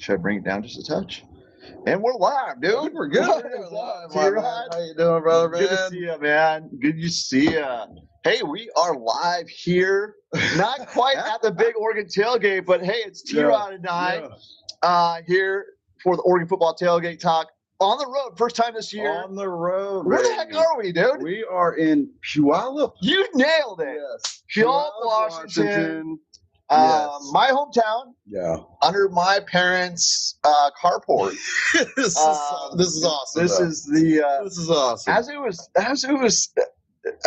Should I bring it down just a touch? And we're live, dude. We're good. We're live. T-Rod, how you doing, brother, man? Good to see you, man. Good to see you. Hey, we are live here. Not quite at the big Oregon tailgate, but hey, it's T-Rod and I here for the Oregon Football Tailgate Talk on the road. First time this year. On the road. Where the heck are we, dude? We are in Puyallup. You nailed it. Yes. Puyallup, Washington. Yes. My hometown. Yeah. Under my parents' carport. This is awesome. This is awesome. As it was,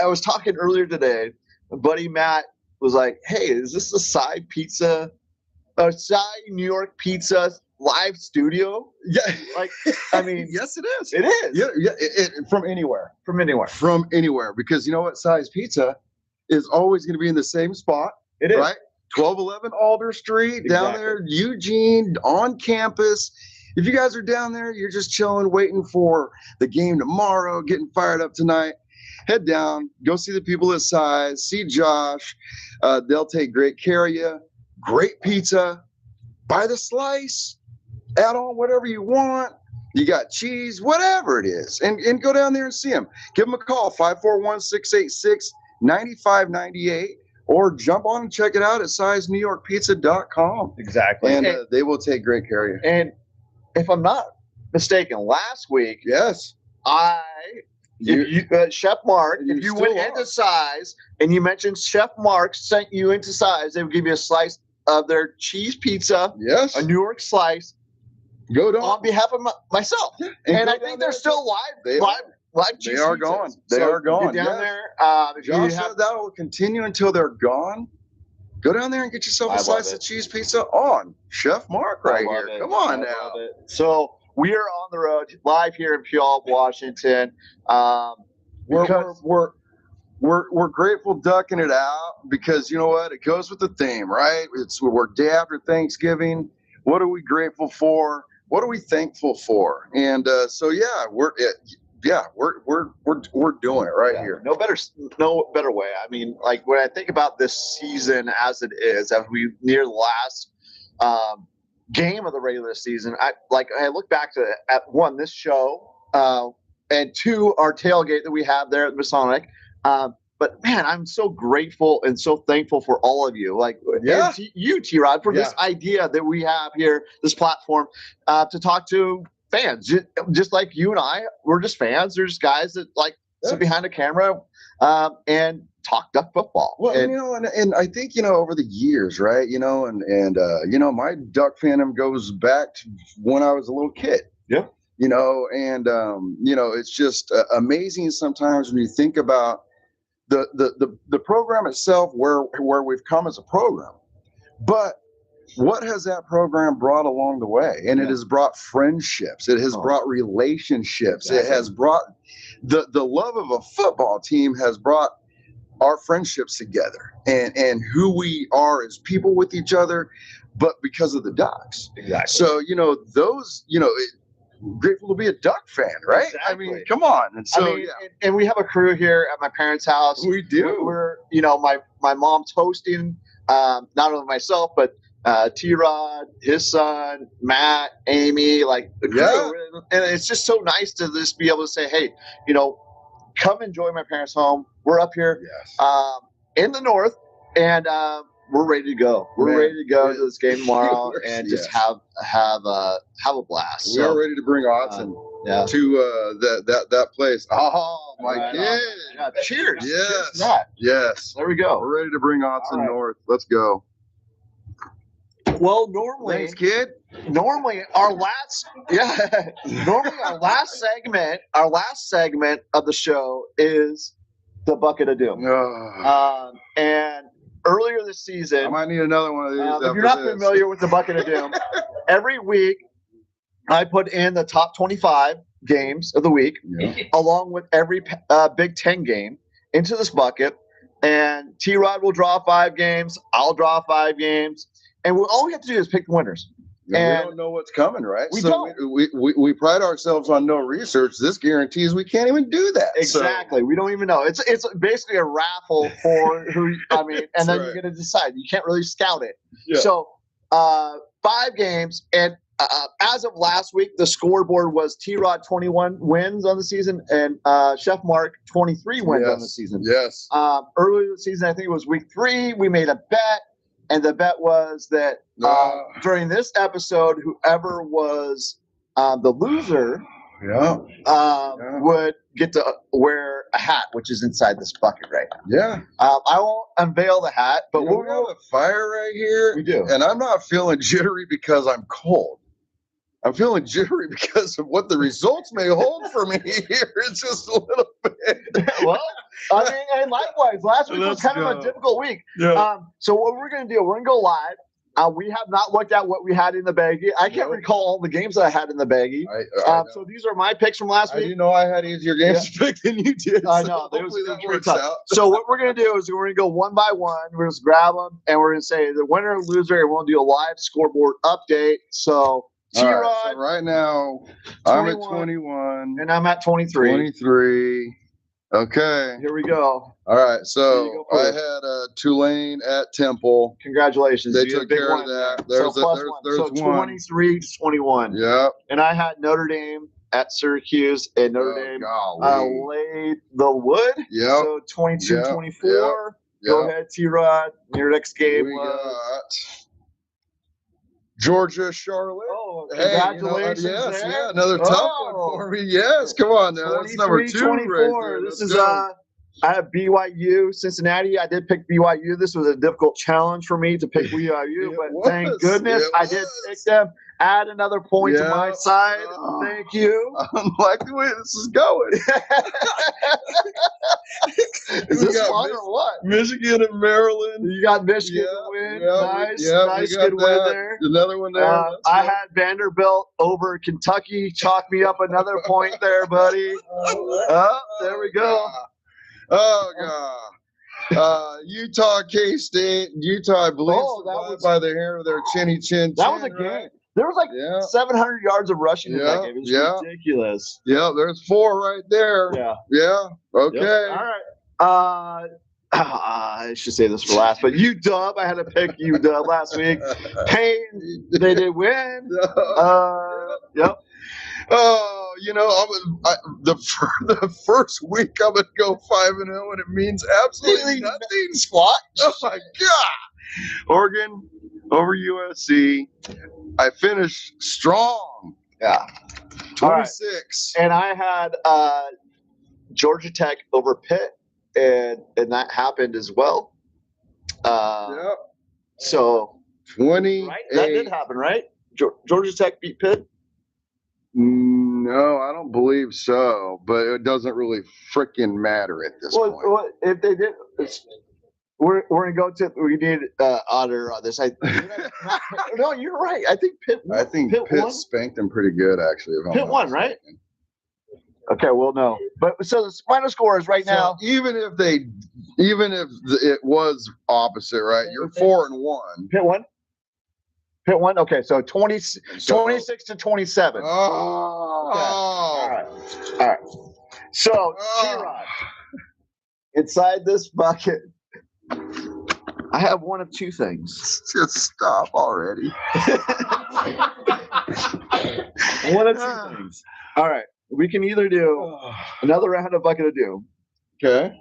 I was talking earlier today. Buddy Matt was like, "Hey, is this a side pizza, a side New York pizza live studio?" Yeah. Like, I mean, yes, it is. It is. Yeah. From anywhere. From anywhere. From anywhere. Because you know what? Size Pizza is always going to be in the same spot. It is. Right? 1211 Alder Street, down there, Eugene, on campus. If you guys are down there, you're just chilling, waiting for the game tomorrow, getting fired up tonight, head down, go see the people at Size, see Josh. They'll take great care of you. Great pizza. Buy the slice. Add on whatever you want. You got cheese, whatever it is. And go down there and see them. Give them a call, 541-686-9598. Or jump on and check it out at sizenewyorkpizza.com. Exactly. And they will take great care of you. And if I'm not mistaken, last week, Yes. Chef Marc, if you went still into Size and you mentioned Chef Marc sent you into Size, they would give you a slice of their cheese pizza, Yes. a New York slice, Go down. on behalf of myself. Yeah. And go I down think there. they're still live. They live cheese They are pizzas. gone. They So are gone. Get down Yes. there. If Josh you said have, that will continue until they're gone. Go down there and get yourself I a love slice it. of cheese pizza on Chef Marc I right love here. it. Come on I now. love it. So we are on the road, live here in Puyallup, Washington. Because We're grateful ducking it out because you know what? It goes with the theme, right? We're day after Thanksgiving. What are we grateful for? What are we thankful for? And so we're doing it right here. no better way. I mean, like when I think about this season as it is, as we near the last game of the regular season, I look back to at one, this show, and two, our tailgate that we have there at the Masonic. But man, I'm so grateful and so thankful for all of you. Like you, T-Rod, for this idea that we have here, this platform, to talk to fans, just like you and I. We're just fans. There's guys that sit behind a camera and talk Duck football. Well, and I think over the years, right? And my Duck fandom goes back to when I was a little kid. Yeah. It's just amazing sometimes when you think about the program itself, where we've come as a program, but what has that program brought along the way? And it has brought friendships. It has brought relationships. Exactly. It has brought the love of a football team has brought our friendships together and who we are as people with each other, but because of the Ducks. Exactly. So, grateful to be a Duck fan, right? Exactly. I mean, come on. And so, and we have a crew here at my parents' house. We do. We're my mom's hosting, not only myself, but T-Rod, his son, Matt, Amy, like the crew. Yeah. And it's just so nice to just be able to say, hey, come enjoy my parents' home. We're up here in the north, and we're ready to go. We're ready to go to this game tomorrow and just have a blast. We are ready to bring Austin to that place. Oh my kid! Yeah, cheers! Yes, Cheers to that. Yes. There we go. We're ready to bring Austin north. Let's go. Well, normally, thanks, kid. Normally, our last segment of the show is the bucket of doom. And earlier this season, I might need another one of these. If you're not familiar with the bucket of doom, every week I put in the top 25 games of the week, along with every Big Ten game, into this bucket. And T-Rod will draw 5 games. I'll draw 5 games. And all we have to do is pick the winners. And we don't know what's coming, right? We don't. We pride ourselves on no research. This guarantees we can't even do that. Exactly. We don't even know. It's basically a raffle for who. And then you're going to decide. You can't really scout it. Yeah. So 5 games, and as of last week, the scoreboard was T-Rod 21 wins on the season and Chef Marc 23 wins on the season. Yes. Earlier this season, I think it was week 3, we made a bet, and the bet was that during this episode, whoever was the loser would get to wear a hat, which is inside this bucket right now. Yeah. I won't unveil the hat, but we have a fire right here. We do. And I'm not feeling jittery because I'm cold. I'm feeling jittery because of what the results may hold for me here. It's just a little bit. Well, I mean, and likewise, last week was kind of a difficult week. Yeah. So what we're going to do, we're going to go live. We have not looked at what we had in the baggie. I can't recall all the games that I had in the baggie. So these are my picks from last week. You know I had easier games to pick than you did. I know. So hopefully that works out. So what we're going to do is we're going to go one by one. We're going to grab them, and we're going to say the winner or loser, and we'll do a live scoreboard update. So T-Rod. Right, so right now, 21, I'm at 21. And I'm at 23. 23. Okay. Here we go. All right. So I had Tulane at Temple. Congratulations. They took care of that. There's so 23 to 21. Yeah. And I had Notre Dame at Syracuse, and Notre Dame laid the wood. Yeah. So 22-24. Go ahead, T-Rod. Your next game we got Georgia, Charlotte. Oh, congratulations. Another tough one for me. Yes, come on now. That's number 2 right there. This is I have BYU, Cincinnati. I did pick BYU. This was a difficult challenge for me to pick BYU, but thank goodness I did pick them. Add another point to my side. Thank you. I like the way this is going. Is this fun or what? Michigan and Maryland. You got Michigan to win. Nice, good win there. Another one there. I had Vanderbilt over Kentucky. Chalk me up another point there, buddy. There we go. Oh, God. Utah, K-State. Utah, I believe, survived by the hair of their chinny chin. That was a game. There was like 700 yards of rushing in that game. It was ridiculous. Yeah, there's 4 right there. Yeah. Okay. Yep. All right. I should say this for last, but UW, I had to pick UW last week. Payne, they did win. Yep. Oh, the first week I'm gonna go 5-0, and it means absolutely nothing. Squat. Oh my God! Oregon over USC. I finished strong. Yeah. 26. Right. And I had Georgia Tech over Pitt, and that happened as well. So 28. Right? That did happen, right? Georgia Tech beat Pitt. No, I don't believe so. But it doesn't really freaking matter at this point. Well, if they did, we're gonna go to. We need Alder on this. No, you're right. I think Pitt. I think Pitt spanked them pretty good, actually. Pitt won, right? Okay, well, no. But so the final score is now. Even if it was opposite, right? You're 4-1. Pitt won. Pitt won. Okay, so 26 to 27. Oh. Okay. All right. So T-Rod, inside this bucket, I have one of 2 things. Just stop already. One of 2 things. All right. We can either do another round of Bucket of Doom. Okay.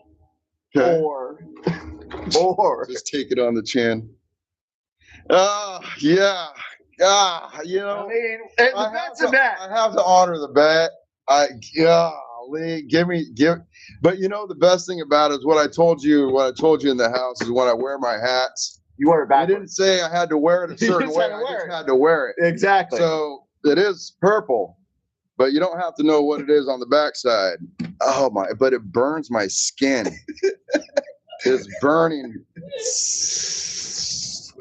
Or just take it on the chin. Yeah. I mean, the bet's a bet. I have to honor the bet. But the best thing about it is what I told you in the house is when I wear my hats. You wear it backwards. I didn't say I had to wear it a certain way. I just had to wear it. Exactly. So it is purple, but you don't have to know what it is on the backside. Oh my! But it burns my skin. It's burning.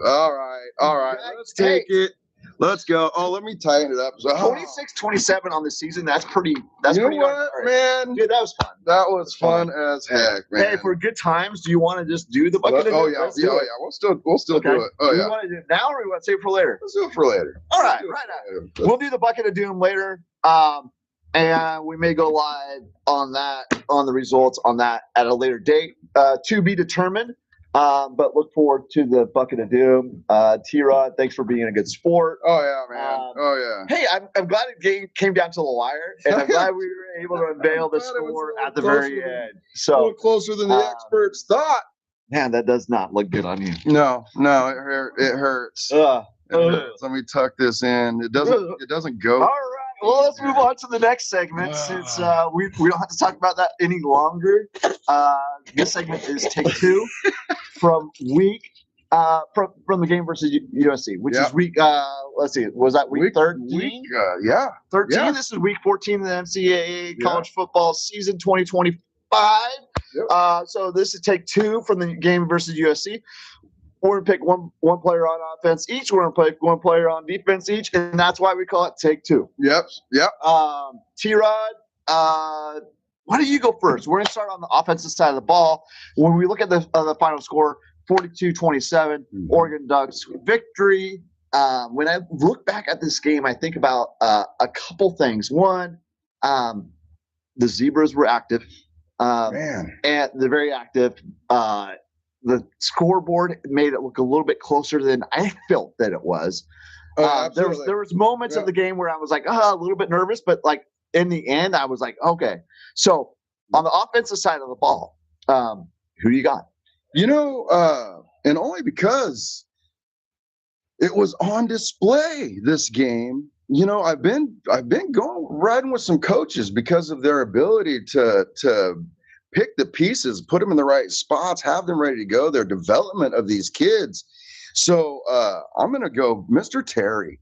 All right. Let's take it. Let's go. Oh, let me tighten it up. So 26-27 on the season. That's pretty. That's pretty. Man? Dude, that was fun. That was fun as heck, man. Hey, for good times, do you want to just do the bucket? Yeah. We'll still do it. Oh, yeah. You want to do it now, or you want to save it for later? Let's do it for later. All right. We'll do the bucket of doom later. And we may go live on the results on that at a later date, to be determined. But look forward to the bucket of doom. T-Rod, thanks for being a good sport. Oh yeah, man. I'm glad it came down to the wire, and I'm glad we were able to unveil the score at the very end. So a little closer than the experts thought. Man, that does not look good on you. No, it hurts. It hurts. Let me tuck this in. It doesn't go. All right. Well, let's move on to the next segment since we don't have to talk about that any longer. This segment is take 2 from from the game versus USC, which is week. Let's see, was that week 13? 13. Yeah. This is week 14 of the NCAA college football season 2025. So this is take 2 from the game versus USC. We're gonna pick one player on offense each. We're gonna pick one player on defense each, and that's why we call it take 2. Yep. T-Rod, why don't you go first? We're gonna start on the offensive side of the ball. When we look at the final score, 42-27, Oregon Ducks victory. When I look back at this game, I think about a couple things. One, the Zebras were active. And they're very active. The scoreboard made it look a little bit closer than I felt that it was. There was moments of the game where I was like, a little bit nervous, but like in the end, I was like, okay. So on the offensive side of the ball, who do you got? And only because it was on display this game. I've been riding with some coaches because of their ability to pick the pieces, put them in the right spots, have them ready to go, their development of these kids. So I'm going to go Mr. Terry.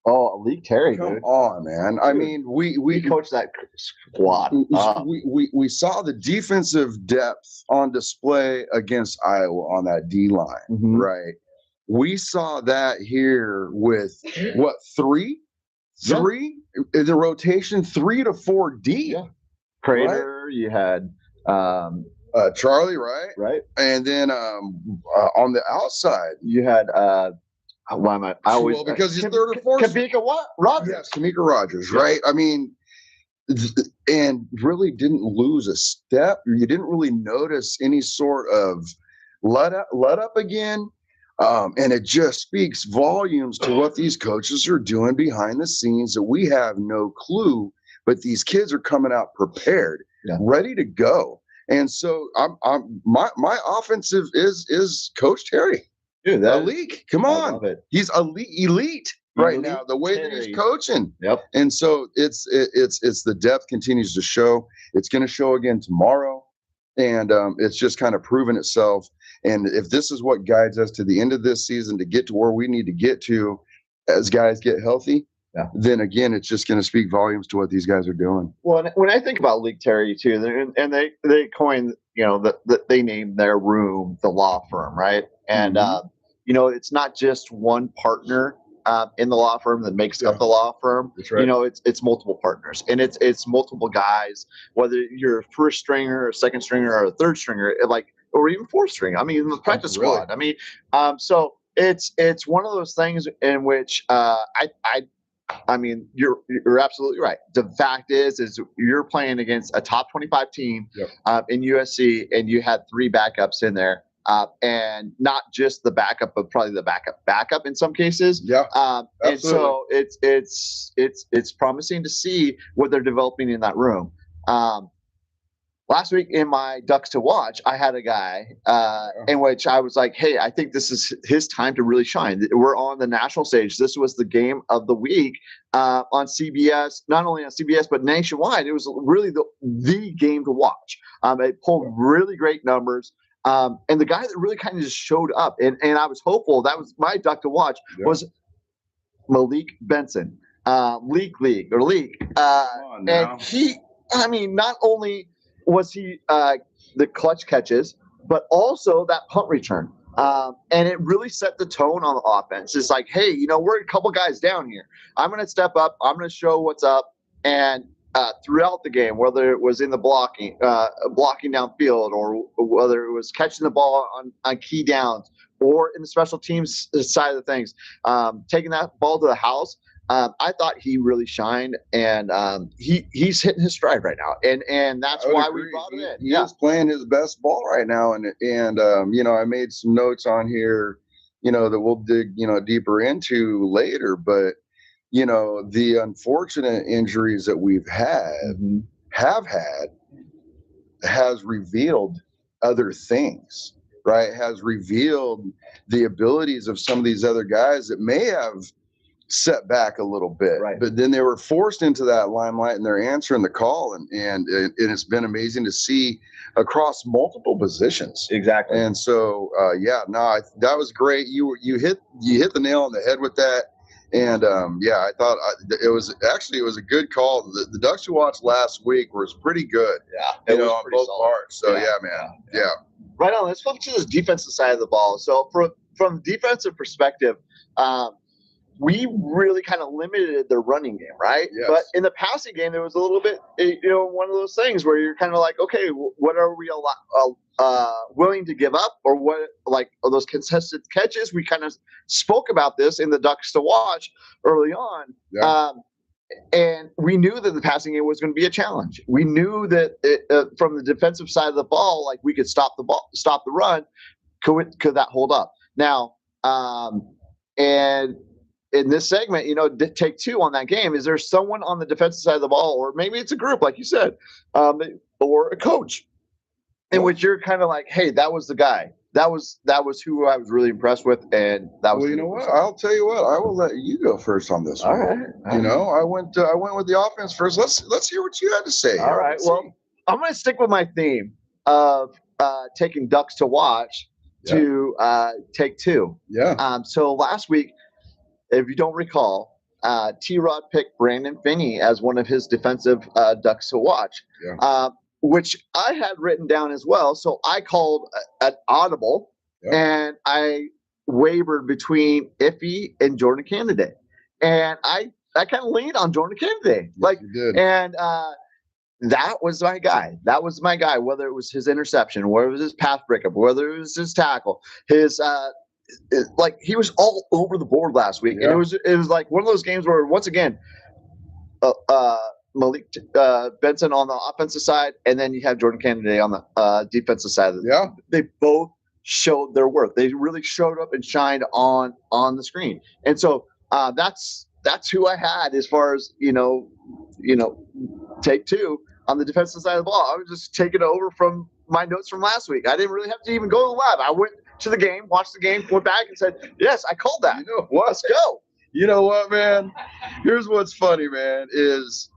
Oh, Elite Terry, Come dude. on, man. Dude, I mean, we coached that squad. We saw the defensive depth on display against Iowa on that D line, right? We saw that here with what, three? The rotation 3 to 4 deep. Yeah. Crater, right? You had Charlie, right? Right. And then on the outside, you had why am I always because he's third or fourth. Kamika Rogers. Yes, Kamika Rogers, right? I mean, and really didn't lose a step. You didn't really notice any sort of let up again. And it just speaks volumes to what these coaches are doing behind the scenes that we have no clue, but these kids are coming out prepared, ready to go. And so my offensive is Coach Terry. Dude, elite. Come on. He's elite right now, the way that he's coaching. Yep. And so it's the depth continues to show. It's going to show again tomorrow. And it's just kind of proven itself. And if this is what guides us to the end of this season to get to where we need to get to as guys get healthy, then again, it's just going to speak volumes to what these guys are doing. Well, when I think about League Terry too, and they coined, they named their room the law firm, right? And it's not just one partner in the law firm that makes up the law firm. That's right. It's multiple partners, and it's multiple guys, whether you're a first stringer or second stringer or a third stringer, or even fourth string. I mean, the practice squad. I mean, so it's one of those things in which I mean, you're absolutely right. The fact is you're playing against a top 25 team in USC, and you had 3 backups in there, and not just the backup, but probably the backup in some cases. And so it's promising to see what they're developing in that room. Last week in my Ducks to Watch, I had a guy in which I was like, hey, I think this is his time to really shine. We're on the national stage. This was the game of the week on CBS, not only on CBS, but nationwide. It was really the game to watch. It pulled really great numbers. And the guy that really kind of just showed up, and I was hopeful, that was my Duck to Watch, was Malik Benson, Leak. And he, I mean, not only was he the clutch catches, but also that punt return. And it really set the tone on the offense. It's like, hey, we're a couple guys down here. I'm going to step up. I'm going to show what's up. And throughout the game, whether it was in the blocking downfield, or whether it was catching the ball on key downs, or in the special teams side of the things, taking that ball to the house, I thought he really shined, and he's hitting his stride right now, and that's why we brought him in. He is playing his best ball right now, and I made some notes on here, that we'll dig deeper into later, but the unfortunate injuries that we've had has revealed other things, right? Has revealed the abilities of some of these other guys that may have set back a little bit, right, but then they were forced into that limelight and they're answering the call, and it's been amazing to see across multiple positions. Exactly. And so that was great. You hit the nail on the head with that. And I thought it was a good call. The Ducks you watched last week was pretty good. Yeah, on both parts. So man. Right on. Let's flip to this defensive side of the ball. So from defensive perspective, we really kind of limited their running game, right? Yes. But in the passing game, there was a little bit, one of those things where you're kind of like, okay, what are we willing to give up, or what, like those contested catches? We kind of spoke about this in the Ducks to watch early on. Yeah. And we knew that the passing game was going to be a challenge. We knew that from the defensive side of the ball, like we could stop the run. Could that hold up? Now, and in this segment, take two on that game. Is there someone on the defensive side of the ball, or maybe it's a group, like you said, or a coach, in which you're kind of like, hey, that was the guy. That was who I was really impressed with, and that was. Well, you know what? I'll tell you what. I will let you go first on this one. All right. I went with the offense first. Let's hear what you had to say. All right. Well, I'm going to stick with my theme of taking Ducks to watch to take two. Yeah. So last week, if you don't recall, T-Rod picked Brandon Finney as one of his defensive Ducks to watch, which I had written down as well. So I called an audible, and I wavered between Iffy and Jordan Candidate. And I kind of leaned on Jordan Candidate. Yes, you did. And that was my guy. That was my guy, whether it was his interception, whether it was his path breakup, whether it was his tackle, his he was all over the board last week. And it was like one of those games where, once again, Malik Benson on the offensive side, and then you have Jordan Candidate on the defensive side. They both showed their worth. They really showed up and shined on the screen. And so that's who I had as far as take two on the defensive side of the ball. I was just taking over from my notes from last week. I didn't really have to even go to the lab. I went to the game, watched the game, went back and said, yes, I called that. Let's go. You know what, man? Here's what's funny, man, is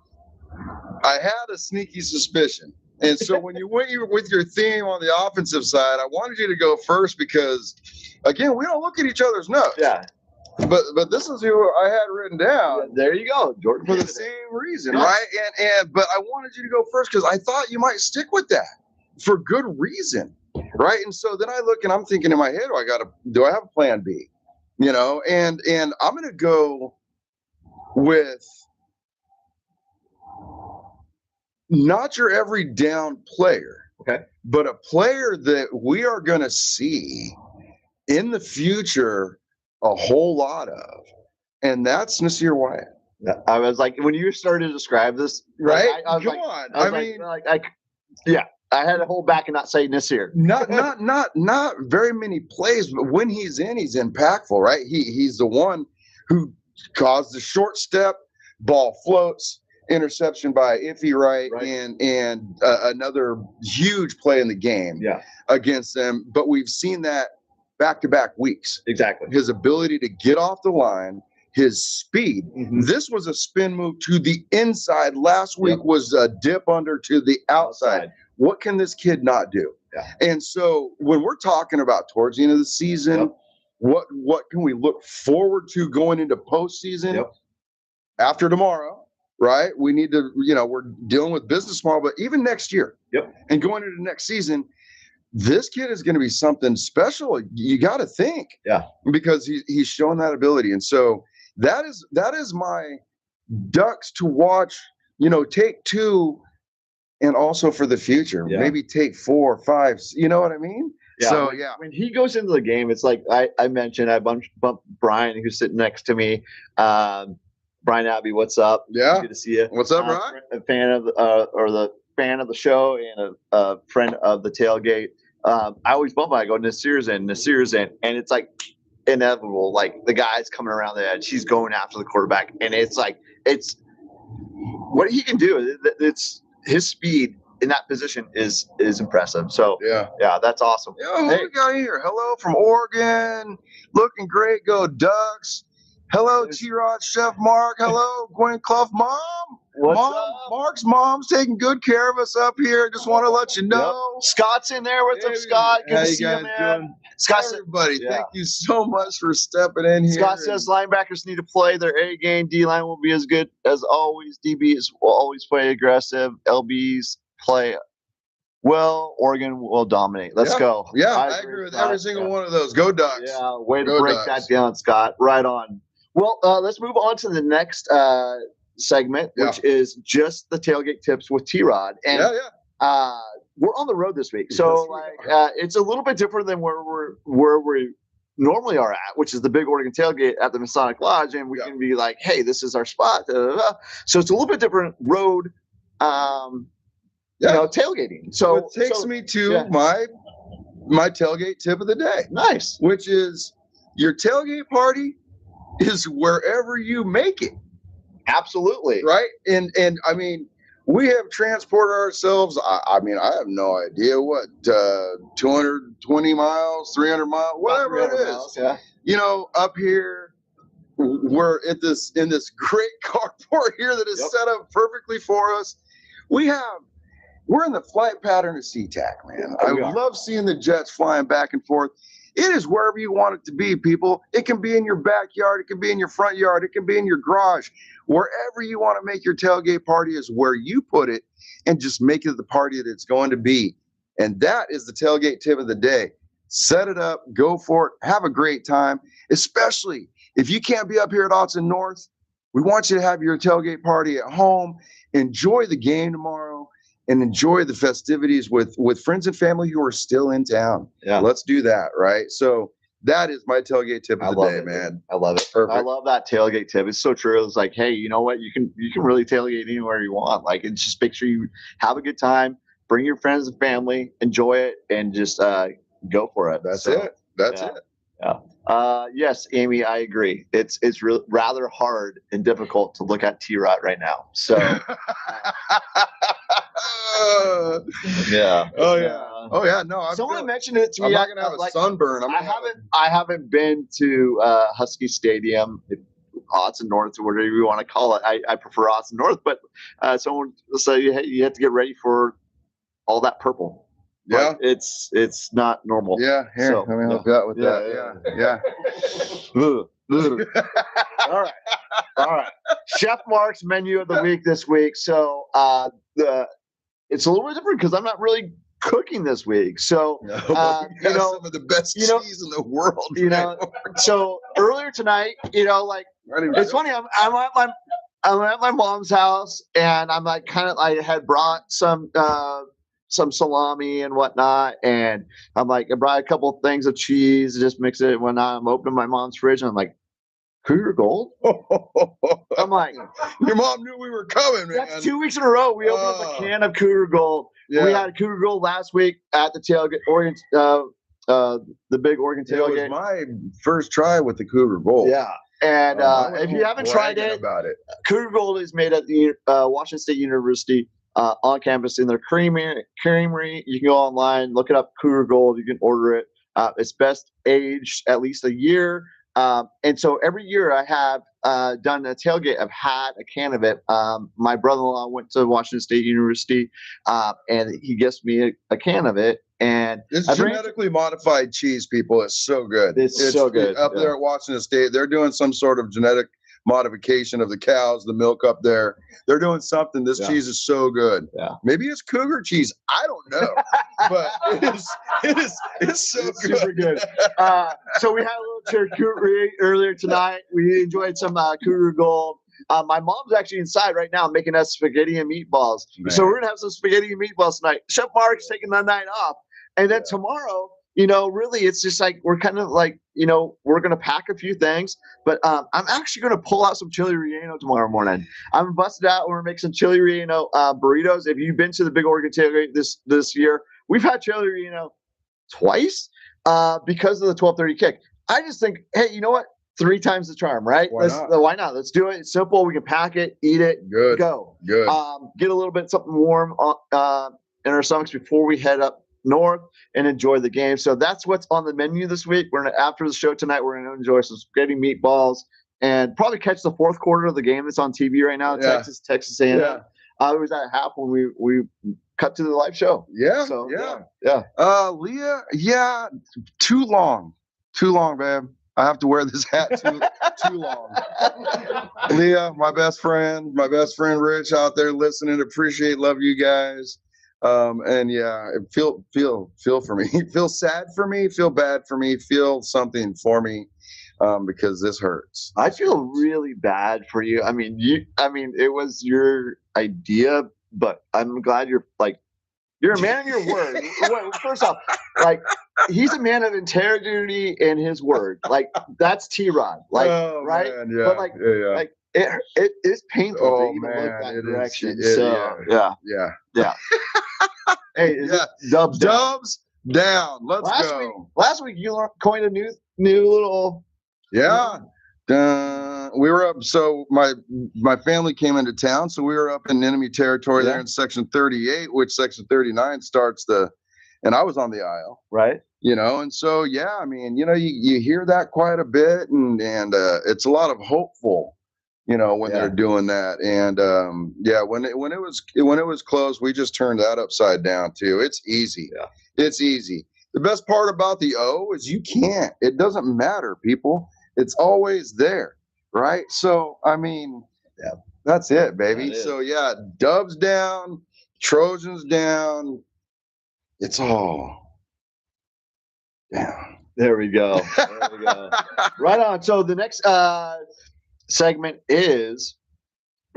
I had a sneaky suspicion. And so when you went with your theme on the offensive side, I wanted you to go first because, again, we don't look at each other's notes. Yeah. But this is who I had written down. Yeah, there you go, Jordan. For the same reason, right? But I wanted you to go first because I thought you might stick with that for good reason, right? And so then I look and I'm thinking in my head, do I have a plan B? And I'm going to go with not your every down player, but a player that we are going to see in the future a whole lot of, and that's Nasir Wyatt. I was like, when you started to describe this, right? I had to hold back and not say Nasir. Not very many plays, but when he's in, impactful, right? He's the one who caused the short step, ball floats, interception by Iffy, right? And another huge play in the game against them. But we've seen that back-to-back weeks. Exactly. His ability to get off the line, his speed. Mm-hmm. This was a spin move to the inside. Last week was a dip under to the outside. What can this kid not do? Yeah. And so when we're talking about towards the end of the season, what can we look forward to going into postseason after tomorrow, right? We need to, we're dealing with business tomorrow, but even next year and going into next season, this kid is going to be something special. You got to think, because he's shown that ability. And so that is my Ducks to watch, take two, and also for the future, maybe take 4 or 5, you know what I mean? Yeah. So when he goes into the game, it's like I mentioned, I bumped Brian, who's sitting next to me. Brian Abbey, what's up? Yeah. Good to see you. What's up, Brian? A fan of the fan of the show and a friend of the tailgate. I always bump him. I go, Nasir's in, and it's like inevitable. Like the guy's coming around the edge, he's going after the quarterback, and it's what he can do. It's his speed in that position is impressive. So yeah, that's awesome. Yo, who we got here? Hello from Oregon, looking great. Go Ducks. Hello, T-Rod Chef Marc. Hello, Gwen Clough mom. What's up? Mark's mom's taking good care of us up here. Just want to let you know. Yep. Scott's in there. What's up, Scott? Good to see you, man. Doing? Scott, everybody, thank you so much for stepping in here. Scott says linebackers need to play their A game. D-line will be as good as always. DBs will always play aggressive. LBs play well. Oregon will dominate. Let's go. Yeah, I agree with every single one of those. Go Ducks. Yeah, way to break that down, Scott. Right on. Well, let's move on to the next segment, which is just the tailgate tips with T-Rod. And we're on the road this week, so it's a little bit different than where we normally are at, which is the big Oregon tailgate at the Masonic Lodge, and we can be like, hey, this is our spot. So it's a little bit different road, tailgating. So it takes me to my tailgate tip of the day. Nice. Which is your tailgate party is wherever you make it. Absolutely. Right. And I mean, we have transported ourselves. I mean, I have no idea what 220 miles, 300 miles, whatever it is. Miles, yeah. You know, up here, we're in this great carport here that is set up perfectly for us. We're in the flight pattern of SeaTac, man. I love seeing the jets flying back and forth. It is wherever you want it to be, people. It can be in your backyard. It can be in your front yard. It can be in your garage. Wherever you want to make your tailgate party is where you put it, and just make it the party that it's going to be. And that is the tailgate tip of the day. Set it up. Go for it. Have a great time, especially if you can't be up here at Autzen North. We want you to have your tailgate party at home. Enjoy the game tomorrow. And enjoy the festivities with friends and family who are still in town. Yeah, let's do that, right? So that is my tailgate tip of the day, man. I love it. Perfect. I love that tailgate tip. It's so true. It's like, hey, you know what? You can really tailgate anywhere you want. Like, it's just make sure you have a good time, bring your friends and family, enjoy it, and just go for it. That's it. That's it. Yeah. Yes, Amy, I agree. It's rather hard and difficult to look at T-Rod right now. So. Yeah. Oh yeah. Oh yeah. No. Someone mentioned it to me. I'm not gonna have a sunburn. I haven't been to Husky Stadium, Autzen North, or whatever you want to call it. I prefer Autzen North, but someone will say, hey, you have to get ready for all that purple. Yeah. But it's not normal. Yeah. Here, so, let me help you out with that. All right. Chef Marc's menu of the week this week. So it's a little bit different because I'm not really cooking this week. So some of the best cheese in the world. So earlier tonight, it's funny. I'm at my mom's house, and I'm like I had brought some salami and whatnot, and I'm like, I brought a couple of things of cheese, just mix it. When I'm opening my mom's fridge, and I'm like, Cougar Gold? I'm like, your mom knew we were coming, man. That's 2 weeks in a row. We opened up a can of Cougar Gold. Yeah. We had Cougar Gold last week at the tailgate, Oregon, the big Oregon tailgate. It was my first try with the Cougar Gold. Yeah. And if you haven't tried it, Cougar Gold is made at the Washington State University on campus in their creamery. You can go online, look it up, Cougar Gold. You can order it. It's best aged at least a year. And so every year I have done a tailgate. I've had a can of it. My brother-in-law went to Washington State University, and he gets me a can of it. And it's genetically modified cheese, people. It's so good. It's so good. Up there at Washington State, they're doing some sort of genetic modification of the cows, the milk up there. They're doing something. This cheese is so good. Yeah. Maybe it's cougar cheese. I don't know, but it's so good. Super good. So we had a little charcuterie earlier tonight. We enjoyed some Cougar Gold. My mom's actually inside right now making us spaghetti and meatballs. Man. So we're gonna have some spaghetti and meatballs tonight. Chef Marc's taking the night off, and then tomorrow, really, it's just like we're kind of like, we're going to pack a few things, but I'm actually going to pull out some chili relleno tomorrow morning. I'm busted out. We're going to make some chili relleno burritos. If you've been to the Big Oregon Tailgate this year, we've had chili relleno twice because of the 12:30 kick. I just think, hey, you know what? 3 times the charm, right? Why not? Let's do it. It's simple. We can pack it, eat it, go. Good. Get a little bit something warm in our stomachs before we head up north and enjoy the game. So that's what's on the menu this week. After the show tonight, we're gonna enjoy some spaghetti meatballs and probably catch the fourth quarter of the game that's on TV right now. Texas A&M. It was at half when we cut to the live show. Yeah. So, Leah, too long, babe. I have to wear this hat too long. Leah, my best friend Rich out there listening, love you guys. And feel for me, feel sad for me, feel bad for me, feel something for me, because this hurts. I feel really bad for you. I mean, it was your idea, but I'm glad you're a man of your word. First off, he's a man of integrity in his word. That's T-Rod. Right? Man, yeah. But it is painful to even look that direction. Yeah. Hey, dubs down. Let's go. Last week you coined a new little. Yeah. We were up. So my family came into town, so we were up in enemy territory there in section 38, which section 39 starts and I was on the aisle, right? And so I mean, you hear that quite a bit, and it's a lot of hopeful, when they're doing that, and when it was close, we just turned that upside down too. It's easy. Yeah. It's easy. The best part about the O is you can't. It doesn't matter, people. It's always there, right? So, I mean, that's it, baby. So, Dubs down, Trojans down. It's all down. There we go. Right on. So the next segment is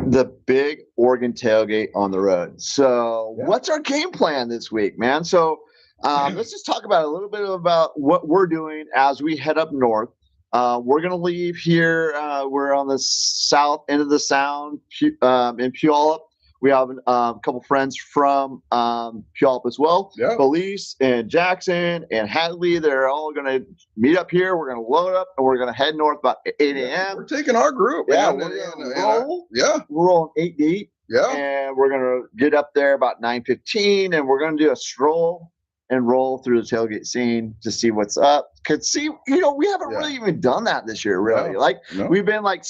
the big Oregon tailgate on the road. So what's our game plan this week, man? So let's just talk about a little bit about what we're doing as we head up north. We're going to leave here. We're on the south end of the Sound in Puyallup. We have a couple friends from Puyallup as well. Yeah. Belize and Jackson and Hadley. They're all going to meet up here. We're going to load up and we're going to head north about 8 a.m. We're taking our group. Yeah, we're going to roll. We're rolling 8 deep. Yeah. And we're going to get up there about 9:15, and we're going to do a stroll and roll through the tailgate scene to see what's up. We haven't really even done that this year, really. We've been not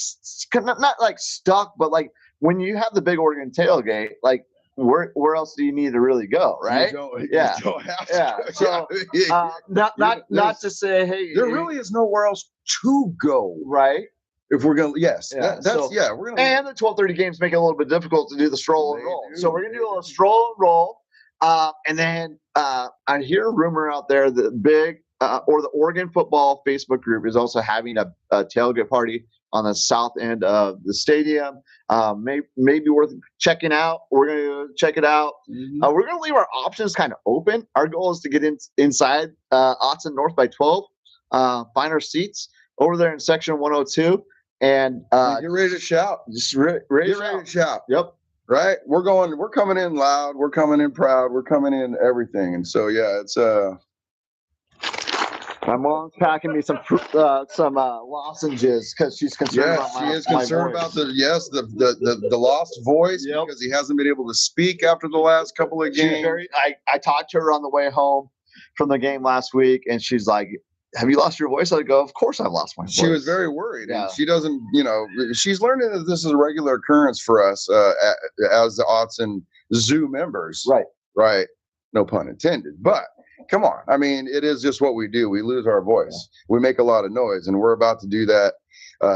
stuck, but when you have the big Oregon tailgate, where else do you need to really go, right? You don't have to. So not to say, hey, there really is nowhere else to go, right? If we're gonna, we're gonna. And the 12:30 games make it a little bit difficult to do the stroll and roll. So we're gonna do a little stroll and roll, and then I hear a rumor out there that the Oregon football Facebook group is also having a tailgate party on the south end of the stadium. Maybe worth checking out. We're going to check it out. Mm-hmm. We're going to leave our options kind of open. Our goal is to get inside Autzen North by 12, find our seats over there in section 102, and get ready to shout. Just ready to shout. Yep. Right. We're coming in loud. We're coming in proud. We're coming in everything. And so, it's my mom's packing me some lozenges because she's concerned about my she is concerned about the lost voice because he hasn't been able to speak after the last couple of games. I talked to her on the way home from the game last week, and she's like, have you lost your voice? I go, of course I lost my voice. She was very worried. And she doesn't, she's learning that this is a regular occurrence for us as the Autzen Zoo members. Right. No pun intended. But come on. I mean, it is just what we do. We lose our voice. We make a lot of noise, and we're about to do that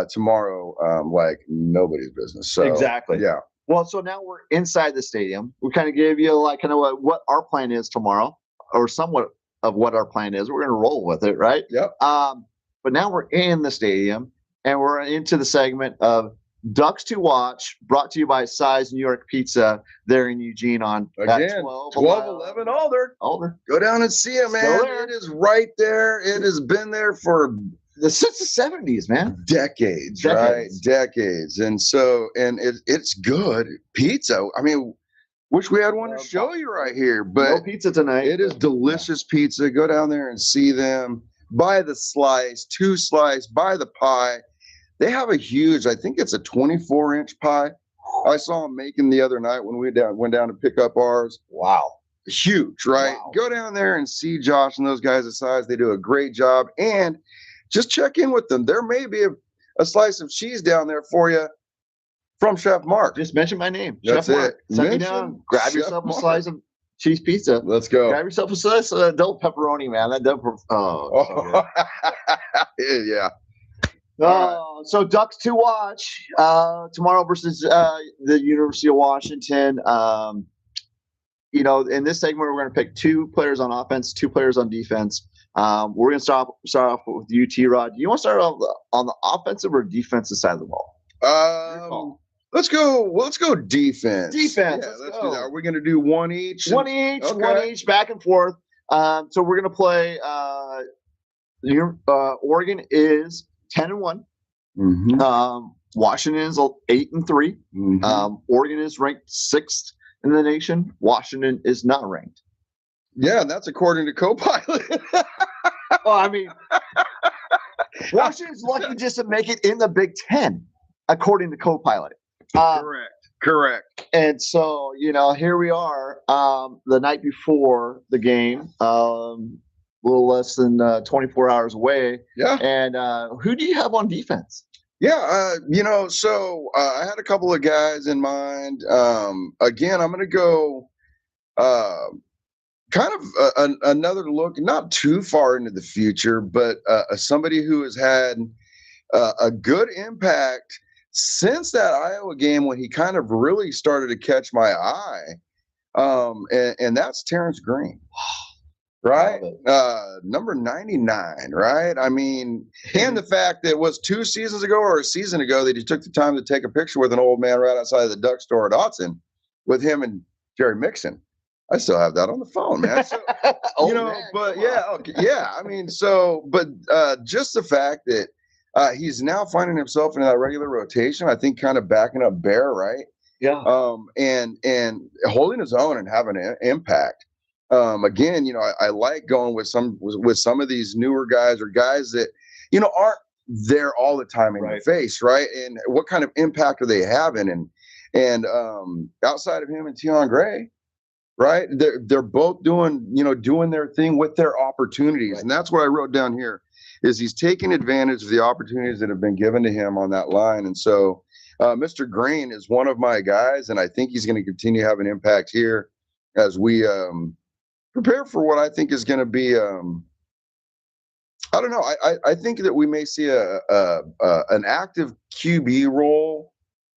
tomorrow like nobody's business. So exactly. Yeah. Well, so now we're inside the stadium. We kind of gave you what our plan is tomorrow, or somewhat of what our plan is. We're going to roll with it, right? Yep. But now we're in the stadium, and we're into the segment of Ducks to Watch, brought to you by Size New York Pizza there in Eugene on 1211 Alder. Go down and see it, man. It is right there. It has been there for since the 70s, man. Decades. Right? Decades. And so, and it's good pizza. I mean, wish we had one to show you right here, but no pizza tonight. It is delicious pizza. Go down there and see them. by the slice, 2 slice, by the pie. They have a huge, I think it's a 24-inch pie. I saw them making the other night when we went down to pick up ours. Wow. Huge, right? Wow. Go down there and see Josh and those guys at size. They do a great job. And just check in with them. There may be a slice of cheese down there for you from Chef Marc. Just mention my name. That's Chef Marc. it. Send me down. Grab Chef yourself a Marc. slice of cheese pizza. Let's go. Grab yourself a slice of double pepperoni, man. That double. So yeah. So Ducks to watch tomorrow versus the University of Washington. In this segment, we're going to pick 2 players on offense, 2 players on defense. We're going to start off with you, T-Rod. Do you want to start off on the offensive or defensive side of the ball? Let's go defense. Defense. Yeah, let's do that. Are we going to do one each? One each, back and forth. So we're going to play. Oregon is 10-1. Mm-hmm. Washington is 8-3. Mm-hmm. Oregon is ranked 6th in the nation. Washington is not ranked. Yeah, and that's according to Copilot. Well, I mean, Washington's lucky just to make it in the Big Ten, according to Copilot. Correct. And so, here we are, the night before the game, a little less than 24 hours away. Yeah. And who do you have on defense? Yeah, so I had a couple of guys in mind. Again, I'm going to go kind of another look, not too far into the future, but somebody who has had a good impact since that Iowa game when he kind of really started to catch my eye, and that's Terrence Green. Right? Number 99, right? I mean, and the fact that it was 2 seasons ago or a season ago that he took the time to take a picture with an old man right outside of the duck store at Autzen with him and Jerry Mixon. I still have that on the phone, man. So, but yeah. I mean, but just the fact that he's now finding himself in that regular rotation, I think kind of backing up Bear, right? Yeah. And holding his own and having an impact. Again, I like going with some of these newer guys or guys that, aren't there all the time in your face, right? And what kind of impact are they having? And outside of him and Tion Gray, right? They're both doing their thing with their opportunities. Right. And that's what I wrote down here is he's taking advantage of the opportunities that have been given to him on that line. And so Mr. Green is one of my guys, and I think he's going to continue to have an impact here as we prepare for what I think is going to be, I don't know. I think that we may see an active QB role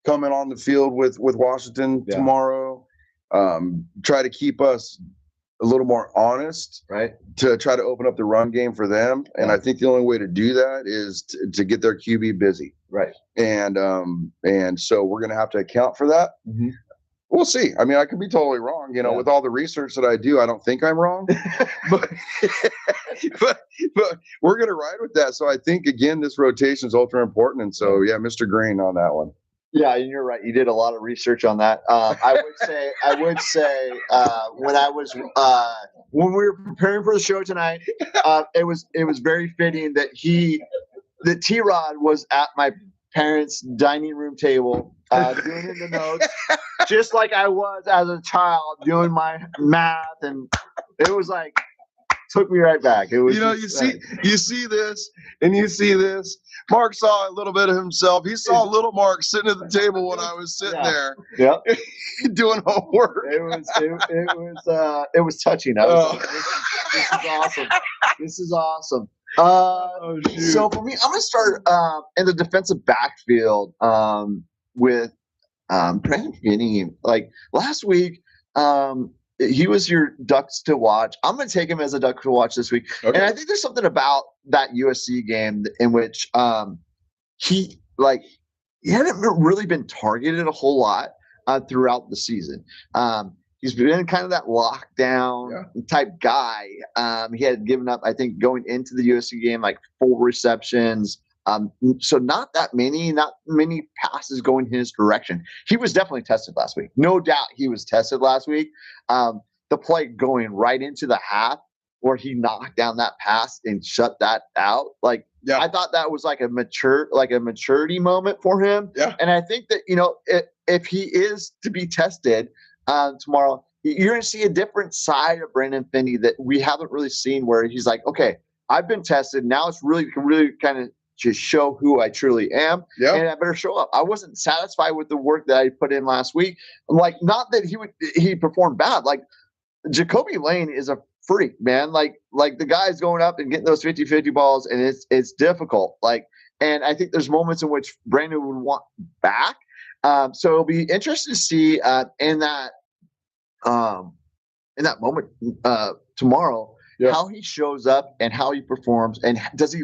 coming on the field with Washington tomorrow. Try to keep us a little more honest, right? To try to open up the run game for them. Yeah. And I think the only way to do that is to get their QB busy. Right. And so we're going to have to account for that. Mm-hmm. We'll see. I mean, I could be totally wrong. With all the research that I do, I don't think I'm wrong. but we're going to ride with that. So I think, again, this rotation is ultra important. And so, Mr. Green on that one. Yeah, and you're right. You did a lot of research on that. I would say when we were preparing for the show tonight, it was very fitting that T-Rod was at my parents' dining room table doing the notes, just like I was as a child doing my math, and it was like took me right back. It was you see this, and you see this. Marc saw a little bit of himself. He saw little Marc sitting at the table when I was sitting there, doing homework. It was touching. I was like, this is awesome. This is awesome. So for me, I'm gonna start in the defensive backfield with Brandon Finney. Like last week, he was your Ducks to watch. I'm going to take him as a Duck to watch this week. Okay. And I think there's something about that USC game in which he hadn't really been targeted a whole lot throughout the season. He's been kind of that lockdown type guy. He had given up, I think, going into the USC game, like 4 receptions. So not many passes going his direction. He was definitely tested last week. No doubt he was tested last week. The play going right into the half where he knocked down that pass and shut that out. Like, I thought that was like a maturity moment for him. Yeah. And I think that, if he is to be tested tomorrow, you're going to see a different side of Brandon Finney that we haven't really seen, where he's like, okay, I've been tested. Now it's really kind of just show who I truly am. Yeah. And I better show up. I wasn't satisfied with the work that I put in last week. Like, not that he performed bad. Like, Jacoby Lane is a freak, man. Like the guy's going up and getting those 50-50 balls, and it's difficult. Like, and I think there's moments in which Brandon would want back. So it'll be interesting to see in that moment tomorrow how he shows up and how he performs, and does he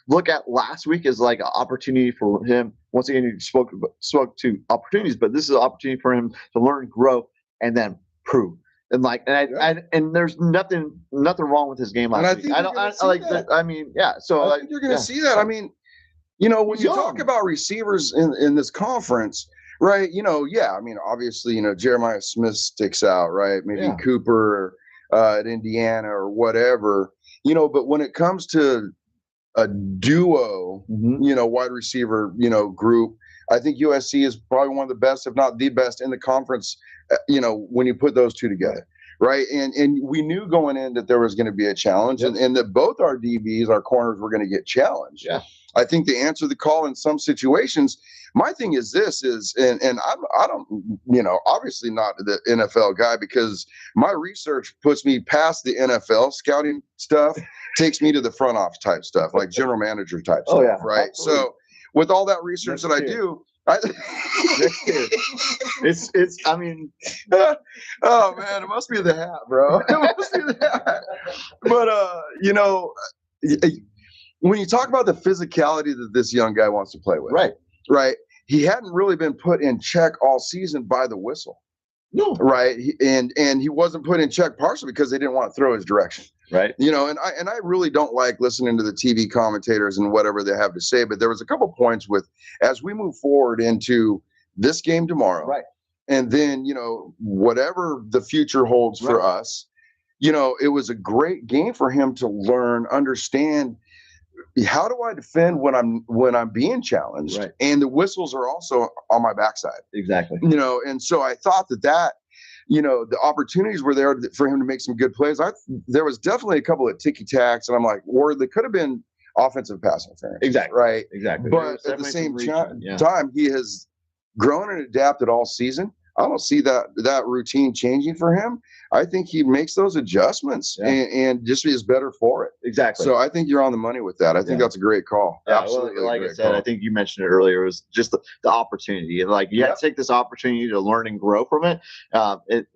look at last week as like an opportunity for him. Once again, you spoke to opportunities, but this is an opportunity for him to learn, grow, and then prove. And and there's nothing wrong with his game last week. So I think you're going to see that. I mean, when you talk about receivers in this conference, right? I mean, obviously, Jeremiah Smith sticks out, right? Maybe Cooper at Indiana or whatever, but when it comes to a duo, wide receiver, group, I think USC is probably one of the best, if not the best, in the conference, when you put those two together, right? And we knew going in that there was going to be a challenge, and that both our DBs, our corners, were going to get challenged. Yeah. I think they answer the call in some situations. My thing is this is, and I don't, obviously not the NFL guy, because my research puts me past the NFL scouting stuff, takes me to the front office type stuff, like general manager type stuff, right? Absolutely. So with all that research I do, I mean, oh man, it must be the hat, bro. It must be the hat. But when you talk about the physicality that this young guy wants to play with, right, he hadn't really been put in check all season by the whistle. No. Right. And he wasn't put in check partially because they didn't want to throw his direction. Right. And I really don't like listening to the TV commentators and whatever they have to say. But there was a couple points as we move forward into this game tomorrow. Right. And then, whatever the future holds for us, it was a great game for him to learn, understand, how do I defend when I'm being challenged? Right. And the whistles are also on my backside. Exactly. And so I thought that the opportunities were there for him to make some good plays. There was definitely a couple of ticky-tacks, and I'm like, or they could have been offensive pass interference. Exactly. Right. Exactly. But at the same time, he has grown and adapted all season. I don't see that routine changing for him. I think he makes those adjustments and just is better for it. Exactly. So I think you're on the money with that. I think that's a great call. Yeah, absolutely. Like I said, I think you mentioned it earlier. It was just the opportunity. Like, you have to take this opportunity to learn and grow from it.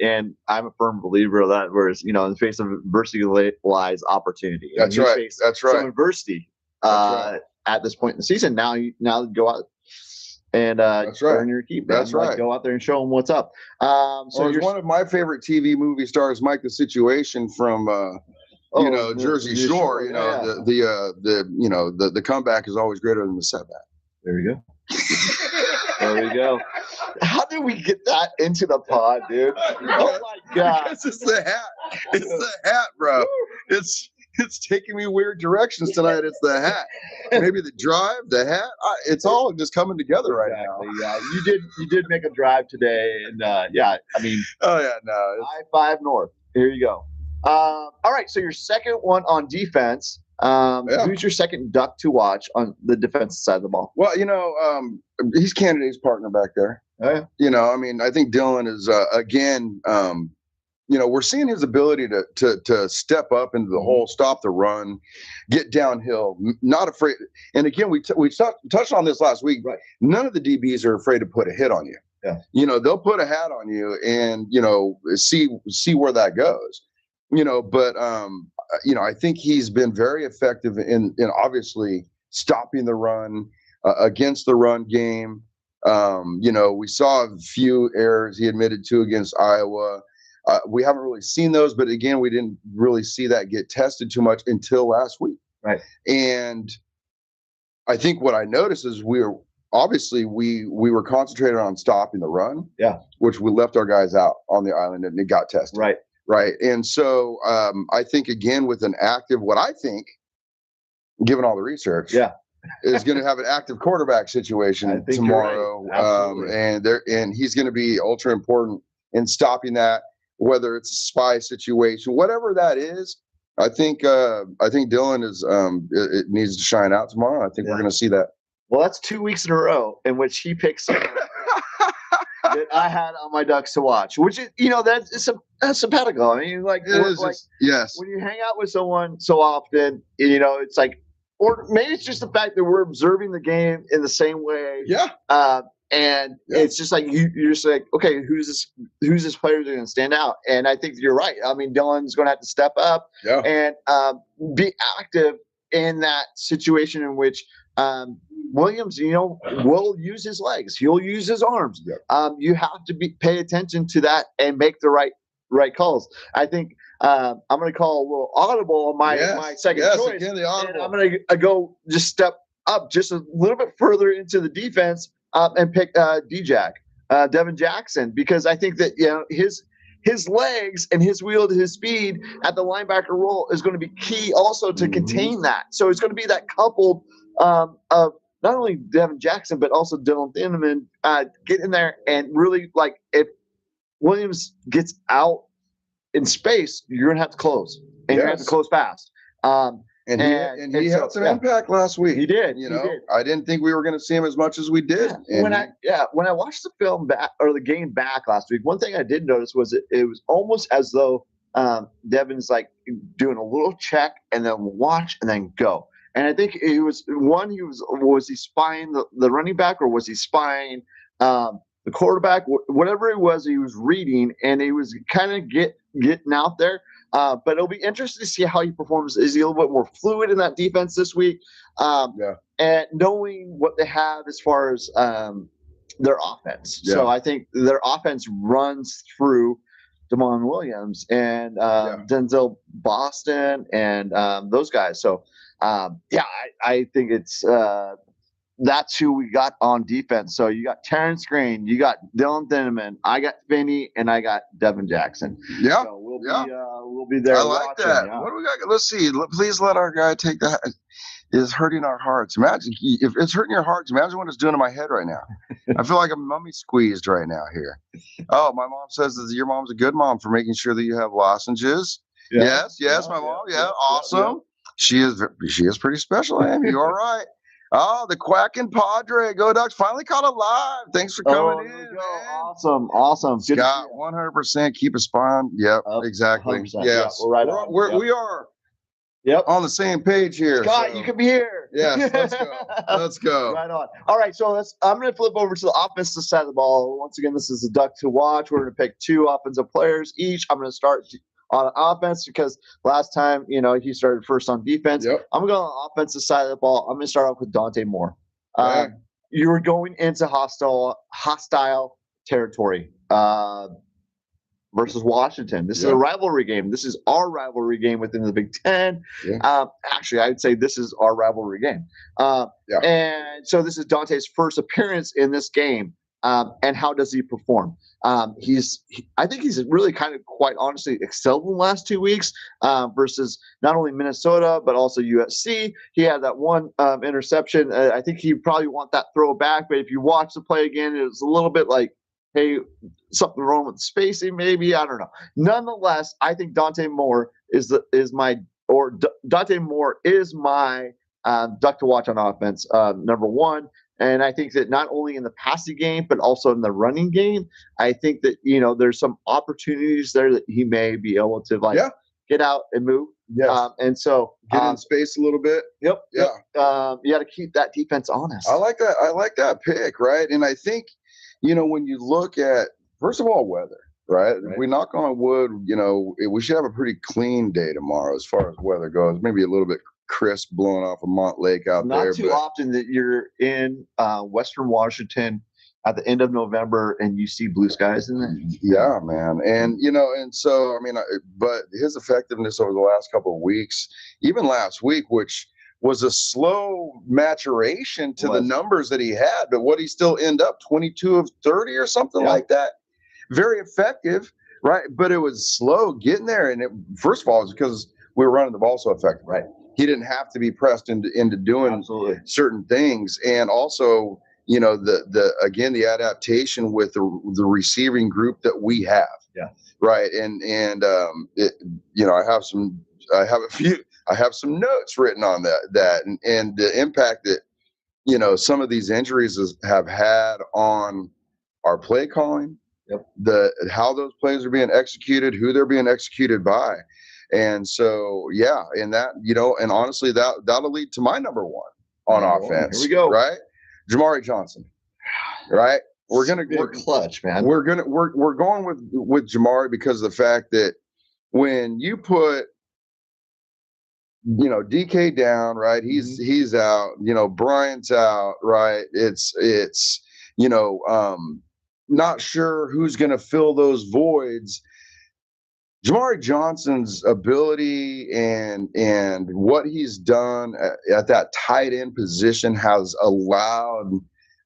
And I'm a firm believer of that. Whereas, in the face of adversity lies opportunity. That's right. That's right. Some adversity at this point in the season. Now go out and earn your keep. Man. That's right. Like, go out there and show them what's up. So you're one of my favorite TV movie stars, Mike the Situation from Jersey Shore. The comeback is always greater than the setback. There we go. There we go. How did we get that into the pod, dude? Oh my God! Because it's the hat. It's the hat, bro. It's taking me weird directions tonight. It's the hat. Maybe the drive, the hat. It's all just coming together right now. Yeah, you did make a drive today, and I mean. Oh yeah, no. I-5 North. Here you go. All right, so your second one on defense. Who's your second duck to watch on the defensive side of the ball? Well, he's Canada's partner back there. Oh, yeah. I think Dylan is again. We're seeing his ability to step up into the hole, stop the run, get downhill, not afraid. And again, we touched on this last week. Right. None of the DBs are afraid to put a hit on you. Yeah. They'll put a hat on you and, see where that goes. But I think he's been very effective in obviously stopping the run against the run game. We saw a few errors he admitted to against Iowa. We haven't really seen those, but again, we didn't really see that get tested too much until last week. Right. And I think what I noticed is we were concentrated on stopping the run. Yeah. Which we left our guys out on the island and it got tested. Right. Right. And so I think, again, with an active, what I think, given all the research, is going to have an active quarterback situation tomorrow. Right. And he's going to be ultra important in stopping that, whether it's a spy situation, whatever that is. I think Dylan it needs to shine out tomorrow. I think we're going to see that. Well, that's 2 weeks in a row in which he picks that I had on my Ducks to watch, which is, that's simpatico. I mean, like, yes, when you hang out with someone so often, it's like, or maybe it's just the fact that we're observing the game in the same way. Yeah. And it's just like you're just like, okay, who's this player that's going to stand out? And I think you're right. I mean, Dylan's going to have to step up and be active in that situation in which Williams, will use his legs. He'll use his arms. Yep. You have to pay attention to that and make the right calls. I think I'm going to call a little audible on my second choice. Again, the audible. And I'm going to go just step up just a little bit further into the defense and pick Devin Jackson, because I think that his legs and his wheel to his speed at the linebacker role is going to be key also to contain that. So it's going to be that coupled of not only Devin Jackson but also Dylan Thieneman get in there and really, like, if Williams gets out in space, you're going to have to close, and you're going to have to close fast. And he had some impact last week. He did. I didn't think we were going to see him as much as we did. Yeah. When I watched the film back, or the game back last week, one thing I did notice was it was almost as though Devin's like doing a little check and then watch and then go. And I think it was was he spying the running back, or was he spying the quarterback? Whatever it was, he was reading, and he was kind of getting out there. But it'll be interesting to see how he performs. Is he a little bit more fluid in that defense this week? And knowing what they have as far as their offense. Yeah. So I think their offense runs through Damon Williams and Denzel Boston and those guys. So, I think it's that's who we got on defense. So you got Terrence Green, you got Dylan Thieneman, I got Finney, and I got Devin Jackson. Yeah. So we'll be there. I like that. Yeah. What do we got? Let's see. Please let our guy take that. It's hurting our hearts. Imagine if it's hurting your hearts. Imagine what it's doing to my head right now. I feel like I'm mummy squeezed right now here. Oh, my mom says that your mom's a good mom for making sure that you have lozenges. Yeah. Yes, my mom. Yeah, awesome. Yeah. She is pretty special, Amy. You all right? Oh, the quacking Padre. Go Ducks. Finally caught alive. Thanks for coming in, man. Awesome. Good Scott, 100%. Keep a spine. Yep, exactly. Yes. We're right on. We are on the same page here. Scott, you can be here. Yes, let's go. Right on. All right, so I'm going to flip over to the offensive side of the ball. Once again, this is a Duck to watch. We're going to pick 2 offensive players each. I'm going to start on offense because last time, he started first on defense. Yep. I'm going to go on the offensive side of the ball. I'm going to start off with Dante Moore. You were going into hostile territory versus Washington. This is a rivalry game. This is our rivalry game within the Big Ten. Yeah. Actually, I would say this is our rivalry game. And so this is Dante's first appearance in this game. And how does he perform? I think he's really kind of, quite honestly, excelled in the last 2 weeks versus not only Minnesota but also USC. He had that one interception. I think he probably want that throw back, but if you watch the play again, it was a little bit like, hey, something wrong with spacing, maybe. I don't know. Nonetheless, I think Dante Moore is my Duck to watch on offense, number one. And I think that not only in the passing game, but also in the running game, I think that, there's some opportunities there that he may be able to get out and move. Yes. And so get in space a little bit. Yep. Yeah. You got to keep that defense honest. I like that. I like that pick. Right. And I think, when you look at, first of all, weather, right? If we knock on wood, we should have a pretty clean day tomorrow as far as weather goes. Maybe a little bit crisp blowing off of Mont Lake out there. Not too often that you're in Western Washington at the end of November and you see blue skies in there. Yeah, man. And, and so, but his effectiveness over the last couple of weeks, even last week, which was a slow maturation to the numbers that he had, but what he still end up 22 of 30 or something like that. Very effective. right? But it was slow getting there. And first of all, it's because we were running the ball so effective. Right. He didn't have to be pressed into doing certain things. And also, the adaptation with the receiving group that we have. Yeah. Right. And I have some notes written on that and the impact that, some of these injuries have had on our play calling, how those plays are being executed, who they're being executed by. And so, and that, and honestly, that'll lead to my number one on offense. Here we go. Right. Jamari Johnson. Right. We're clutch, man. We're going with Jamari because of the fact that when you put, DK down, right? He's out, Bryant's out, right? It's not sure who's going to fill those voids. Jamari Johnson's ability and what he's done at that tight end position has allowed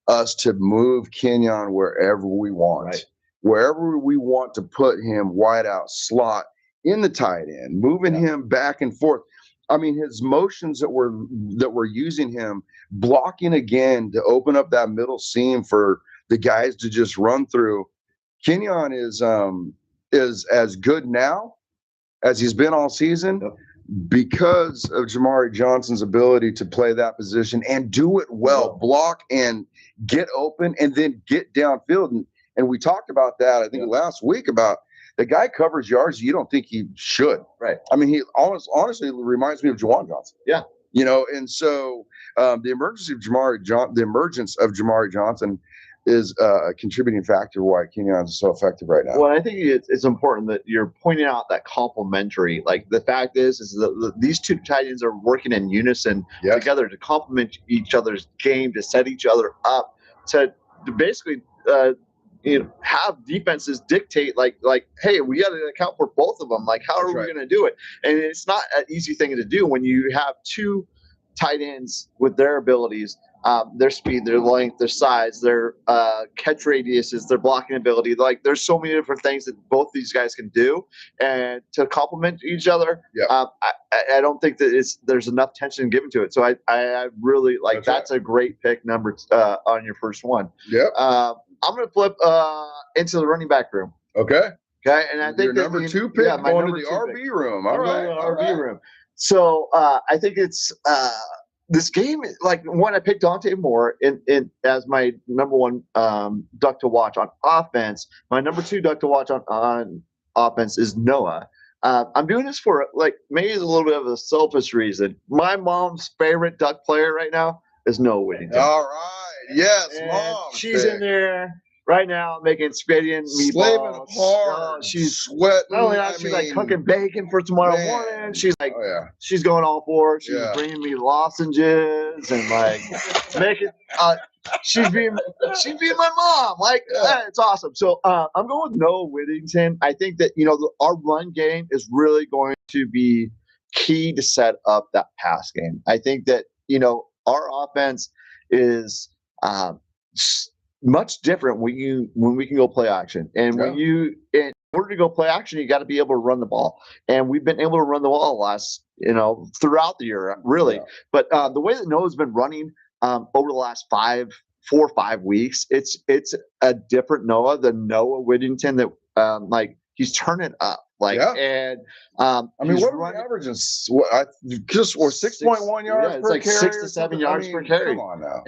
us to move Kenyon wherever we want, right. Wherever we want to put him, wide out slot in the tight end, moving him back and forth. I mean, his motions that we're using him, blocking again to open up that middle seam for the guys to just run through. Kenyon is as good now as he's been all season because of Jamari Johnson's ability to play that position and do it well, block and get open and then get downfield. And we talked about that, I think, last week about the guy covers yards you don't think he should. Right. I mean, he honestly reminds me of Juwan Johnson. Yeah. And so the emergence of Jamari Johnson is a contributing factor why Kenyon is so effective right now. Well, I think it's important that you're pointing out that complementary. Like the fact is that these two tight ends are working in unison together to complement each other's game, to set each other up, to basically have defenses dictate like, hey, we got to account for both of them. Like, how are we going to do it? And it's not an easy thing to do when you have two tight ends with their abilities, their speed, their length, their size, their catch radiuses, their blocking ability. Like, there's so many different things that both these guys can do, and to complement each other. I don't think that there's enough tension given to it. So I really like that's a great pick number on your first one. I'm going to flip into the running back room. Okay. And I think your number two pick going to the RB room. All right. RB room. So I think it's this game. Like, when I picked Dante Moore in as my number one duck to watch on offense, my number two duck to watch on offense is Noah. I'm doing this for maybe a little bit of a selfish reason. My mom's favorite duck player right now is Noah Whittington. All right. Yes, and Mom. She's in there right now making spaghetti and meatballs. Slaving hard. She's sweating. Not only that, she's cooking bacon for tomorrow morning. She's she's going all for it. She's bringing me lozenges and making. She's being my mom. It's awesome. So I'm going with Noah Whittington. I think that our run game is really going to be key to set up that pass game. I think that our offense is much different when we can go play action, and in order to go play action, you got to be able to run the ball, and we've been able to run the ball last throughout the year, really. But the way that Noah's been running over the last 4 or 5 weeks, it's a different Noah than Noah Whittington that he's turning up. And I mean, what are the averages? Just 6.1 yards per carry? 6 to 7 yards per carry. Come on now.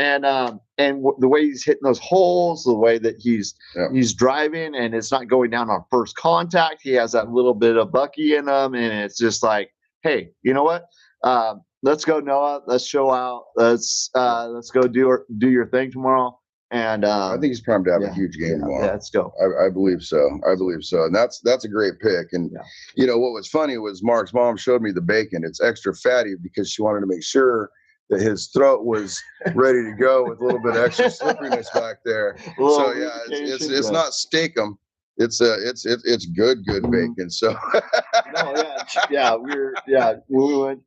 And the way he's hitting those holes, the way that he's driving, and it's not going down on first contact. He has that little bit of Bucky in him, and it's just like, hey, you know what? Let's go, Noah. Let's show out. Let's go do your thing tomorrow. And I think he's primed to have a huge game tomorrow. Yeah, let's go. I believe so. And that's a great pick. And what was funny was Mark's mom showed me the bacon. It's extra fatty because she wanted to make sure that his throat was ready to go with a little bit of extra slipperiness back there. So it's not steakum. It's good bacon. So when we went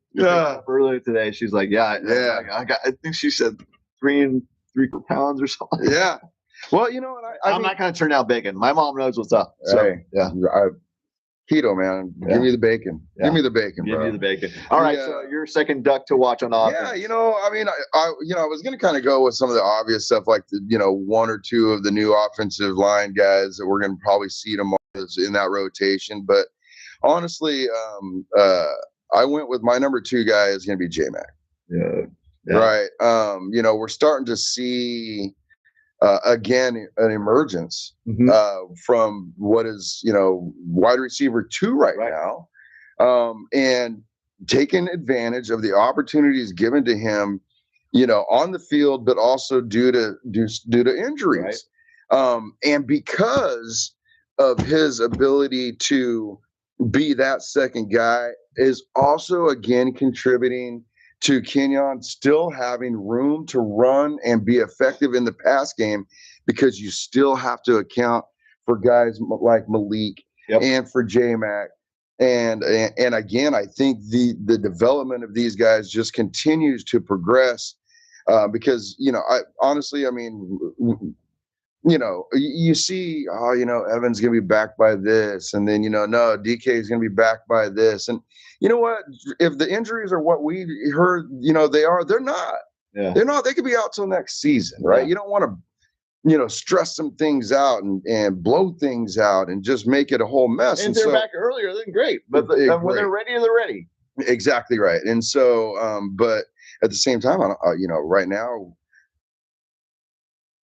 earlier today, she's like, I think she said 3 3/4 pounds or something. Yeah. Well, you know what? I'm not going to turn down bacon. My mom knows what's up. So, hey, yeah. Keto, man. Give me the bacon. Yeah. Give me the bacon, Give bro. me the bacon. All right. So your second duck to watch on offense. Yeah, you know, I mean, I was going to kind of go with some of the obvious stuff, like the, one or two of the new offensive line guys that we're going to probably see tomorrow in that rotation. But honestly, I went with my number 2 guy is going to be J-Mac. Yeah. Right. We're starting to see again an emergence from what is wide receiver 2 right now, and taking advantage of the opportunities given to him, on the field, but also due to injuries, and because of his ability to be that second guy is also again contributing to Kenyon still having room to run and be effective in the pass game, because you still have to account for guys like Malik and for J-Mac. And again, I think the development of these guys just continues to progress, because, I honestly, I mean, you see, Evan's going to be back by this. And then, no, DK is going to be back by this. And you know what? If the injuries are what we heard, they're not. Yeah. They're not. They could be out till next season, right? Yeah. You don't want to, stress some things out and blow things out and just make it a whole mess. And they're back earlier, then great. But when they're ready, they're ready. Exactly right. And so, but at the same time, right now,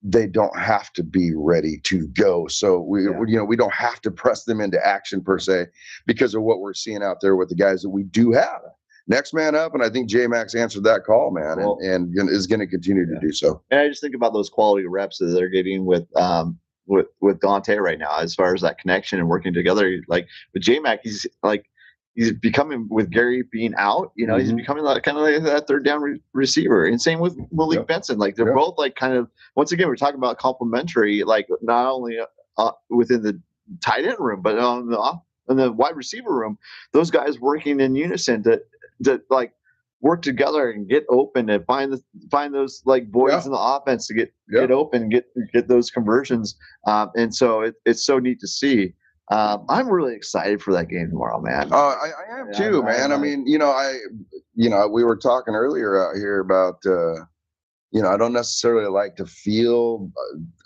they don't have to be ready to go. So we don't have to press them into action per se, because of what we're seeing out there with the guys that we do have. Next man up, and I think J-Max answered that call, man, and is going to continue to do so. And I just think about those quality reps that they're getting with Dante right now, as far as that connection and working together. Like with J-Mac, he's becoming, with Gary being out, he's becoming like kind of like that third down receiver. And same with Malik Benson. Like they're both like kind of, once again, we're talking about complementary, like not only within the tight end room, but on the wide receiver room, those guys working in unison to like work together and get open and find those like voids in the offense to get open, get those conversions. And so it's so neat to see. I'm really excited for that game tomorrow, man. I am too, man. I mean, we were talking earlier out here about, I don't necessarily like to feel,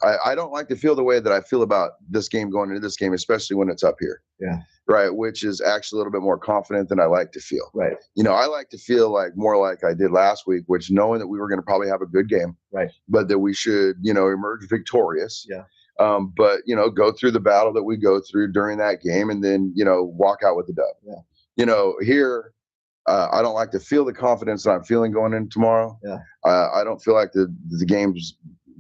I don't like to feel the way that I feel about this game going into this game, especially when it's up here. Yeah. Right. Which is actually a little bit more confident than I like to feel. Right. I like to feel more like I did last week, which knowing that we were going to probably have a good game. Right. But that we should, emerge victorious. Yeah. But go through the battle that we go through during that game, and then walk out with the dub. Yeah. Here, I don't like to feel the confidence that I'm feeling going in tomorrow. Yeah. I don't feel like the game's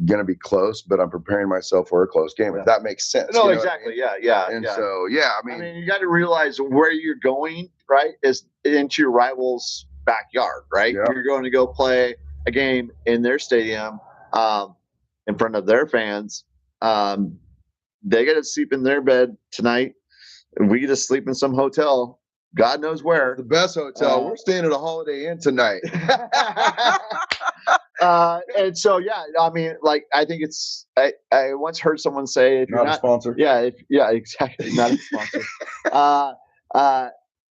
going to be close, but I'm preparing myself for a close game. If that makes sense. No, exactly. I mean? Yeah. And so, I mean, you got to realize where you're going, right? Is into your rival's backyard, right? Yeah. You're going to go play a game in their stadium, in front of their fans. They got to sleep in their bed tonight. We get to sleep in some hotel. God knows where. The best hotel. We're staying at a Holiday Inn tonight. And so, I mean, like, I think it's, I once heard someone say, if you're not a sponsor. Yeah, exactly. Not a sponsor.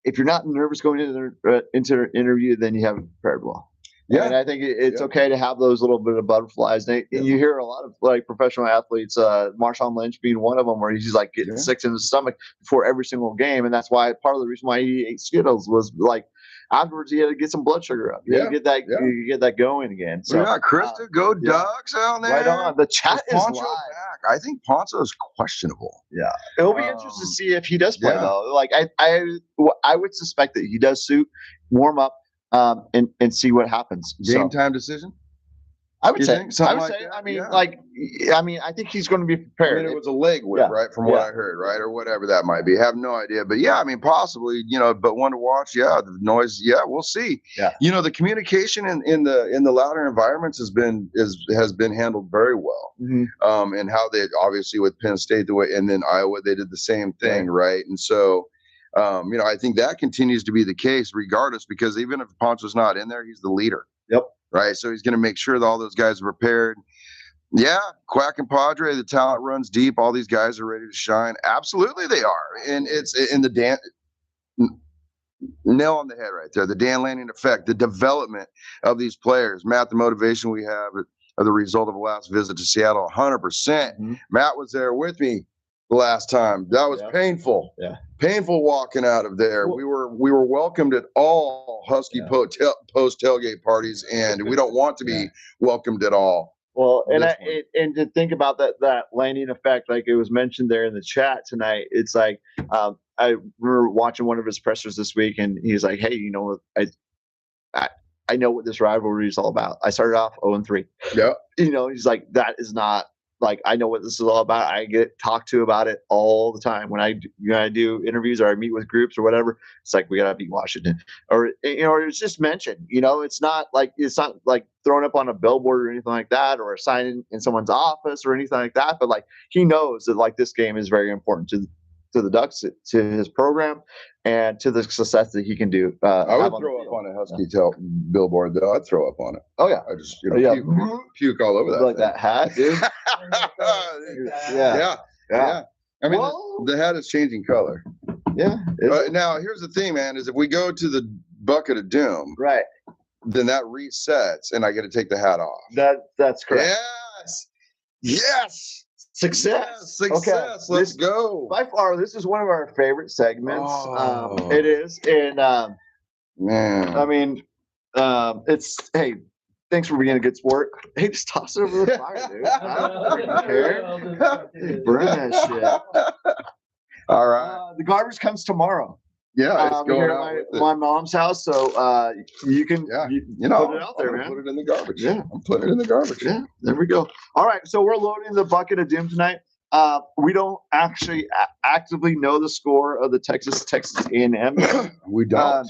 If you're not nervous going into the interview, then you haven't prepared well. Yeah. And I think it's okay to have those little bit of butterflies. And you hear a lot of like professional athletes, Marshawn Lynch being one of them, where he's like getting sick in his stomach before every single game. And that's why part of the reason why he ate Skittles was like afterwards he had to get some blood sugar up. You get that going again. So Krista, go Ducks out there. Right on. The chat is live. Back. I think Ponzo is questionable. Yeah. It'll be interesting to see if he does play though. Like I would suspect that he does warm up. And see what happens. Game time decision. I would say. I think he's going to be prepared. I mean, it was a leg whip, right? From what I heard, right, or whatever that might be. Have no idea, but I mean, possibly, but one to watch. The noise. We'll see. Yeah. The communication in the louder environments has been handled very well. Mm-hmm. And how they obviously with Penn State and then Iowa they did the same thing, right? And so. I think that continues to be the case regardless, because even if Poncho's not in there, he's the leader. Yep. Right. So he's going to make sure that all those guys are prepared. Yeah, Quack and Padre, the talent runs deep. All these guys are ready to shine. Absolutely, they are. And it's in the Dan nail on the head right there. The Dan Lanning effect, the development of these players. Matt, the motivation we have are the result of the last visit to Seattle. 100%. Mm-hmm. Matt was there with me the last time. That was painful. Yeah, painful walking out of there. Well, we were welcomed at all Husky post tailgate parties, and we don't want to be welcomed at all. Well, and to think about that Lanning effect, like it was mentioned there in the chat tonight, it's like I remember watching one of his pressers this week, and he's like, "Hey, I know what this rivalry is all about. I started off 0-3. Yeah, he's like, that is not like I know what this is all about. I get talked to about it all the time when I do interviews or I meet with groups or whatever. It's like we gotta beat Washington, or it's just mentioned. It's not like thrown up on a billboard or anything like that, or a sign in someone's office or anything like that. But like he knows that like this game is very important to the Ducks, to his program, and to the success that he can do. I would throw up on a Husky billboard, though. I'd throw up on it. Oh yeah, I just puke all over that. Like that hat, dude. Yeah. I mean, the hat is changing color. Yeah. Now here's the thing, man: is if we go to the bucket of doom, right, then that resets, and I get to take the hat off. That's correct. Yes. Success. Okay. Let's go. By far, this is one of our favorite segments. It is. And man, I mean, it's thanks for being a good sport. Hey, just toss it over the fire, dude. I don't care. Burn that shit. All right. The garbage comes tomorrow. Yeah, it's going out at my mom's house, so you can put it out there, man. Put it in the garbage. Yeah, I'm putting it in the garbage. Yeah, there we go. All right, so we're loading the bucket of doom tonight. We don't actually actively know the score of the Texas A&M. We don't.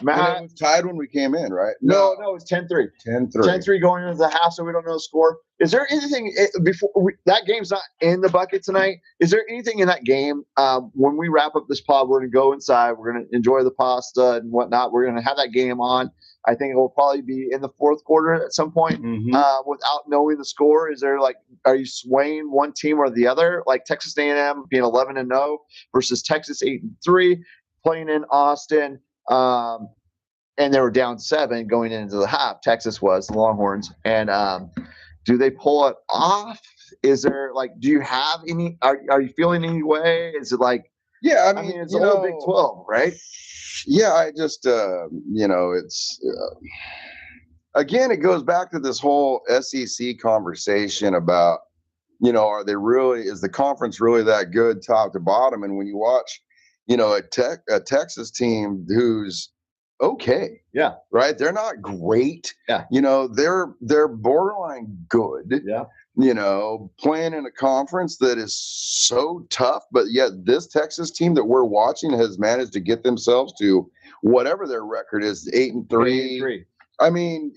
Matt, it was tied when we came in, right? No, it's 10-3. 10-3 going into the half, so we don't know the score. Is there anything before that game's not in the bucket tonight? Is there anything in that game when we wrap up this pod? We're going to go inside. We're going to enjoy the pasta and whatnot. We're going to have that game on. I think it will probably be in the fourth quarter at some point. Without knowing the score, is there are you swaying one team or the other? Like Texas A&M being 11-0 versus Texas 8-3, playing in Austin. And they were down 7 going into the half. Texas was, the Longhorns. And do they pull it off? Is there do you have any? Are you feeling any way? Is it yeah? I mean it's a whole Big 12, right? Yeah, I just it's again, it goes back to this whole SEC conversation about are they really? Is the conference really that good top to bottom? And when you watch a Texas team who's okay. Yeah. Right. They're not great. Yeah. They're borderline good. Yeah. Playing in a conference that is so tough, but yet this Texas team that we're watching has managed to get themselves to whatever their record is, 8-3. 8-3. I mean,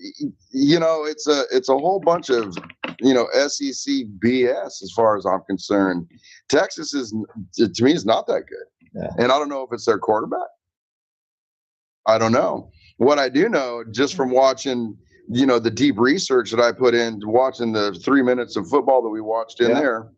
it's a whole bunch of SEC BS as far as I'm concerned. Texas to me is not that good. Yeah. And I don't know if it's their quarterback. I don't know. What I do know, just from watching, the deep research that I put in watching the 3 minutes of football that we watched in there,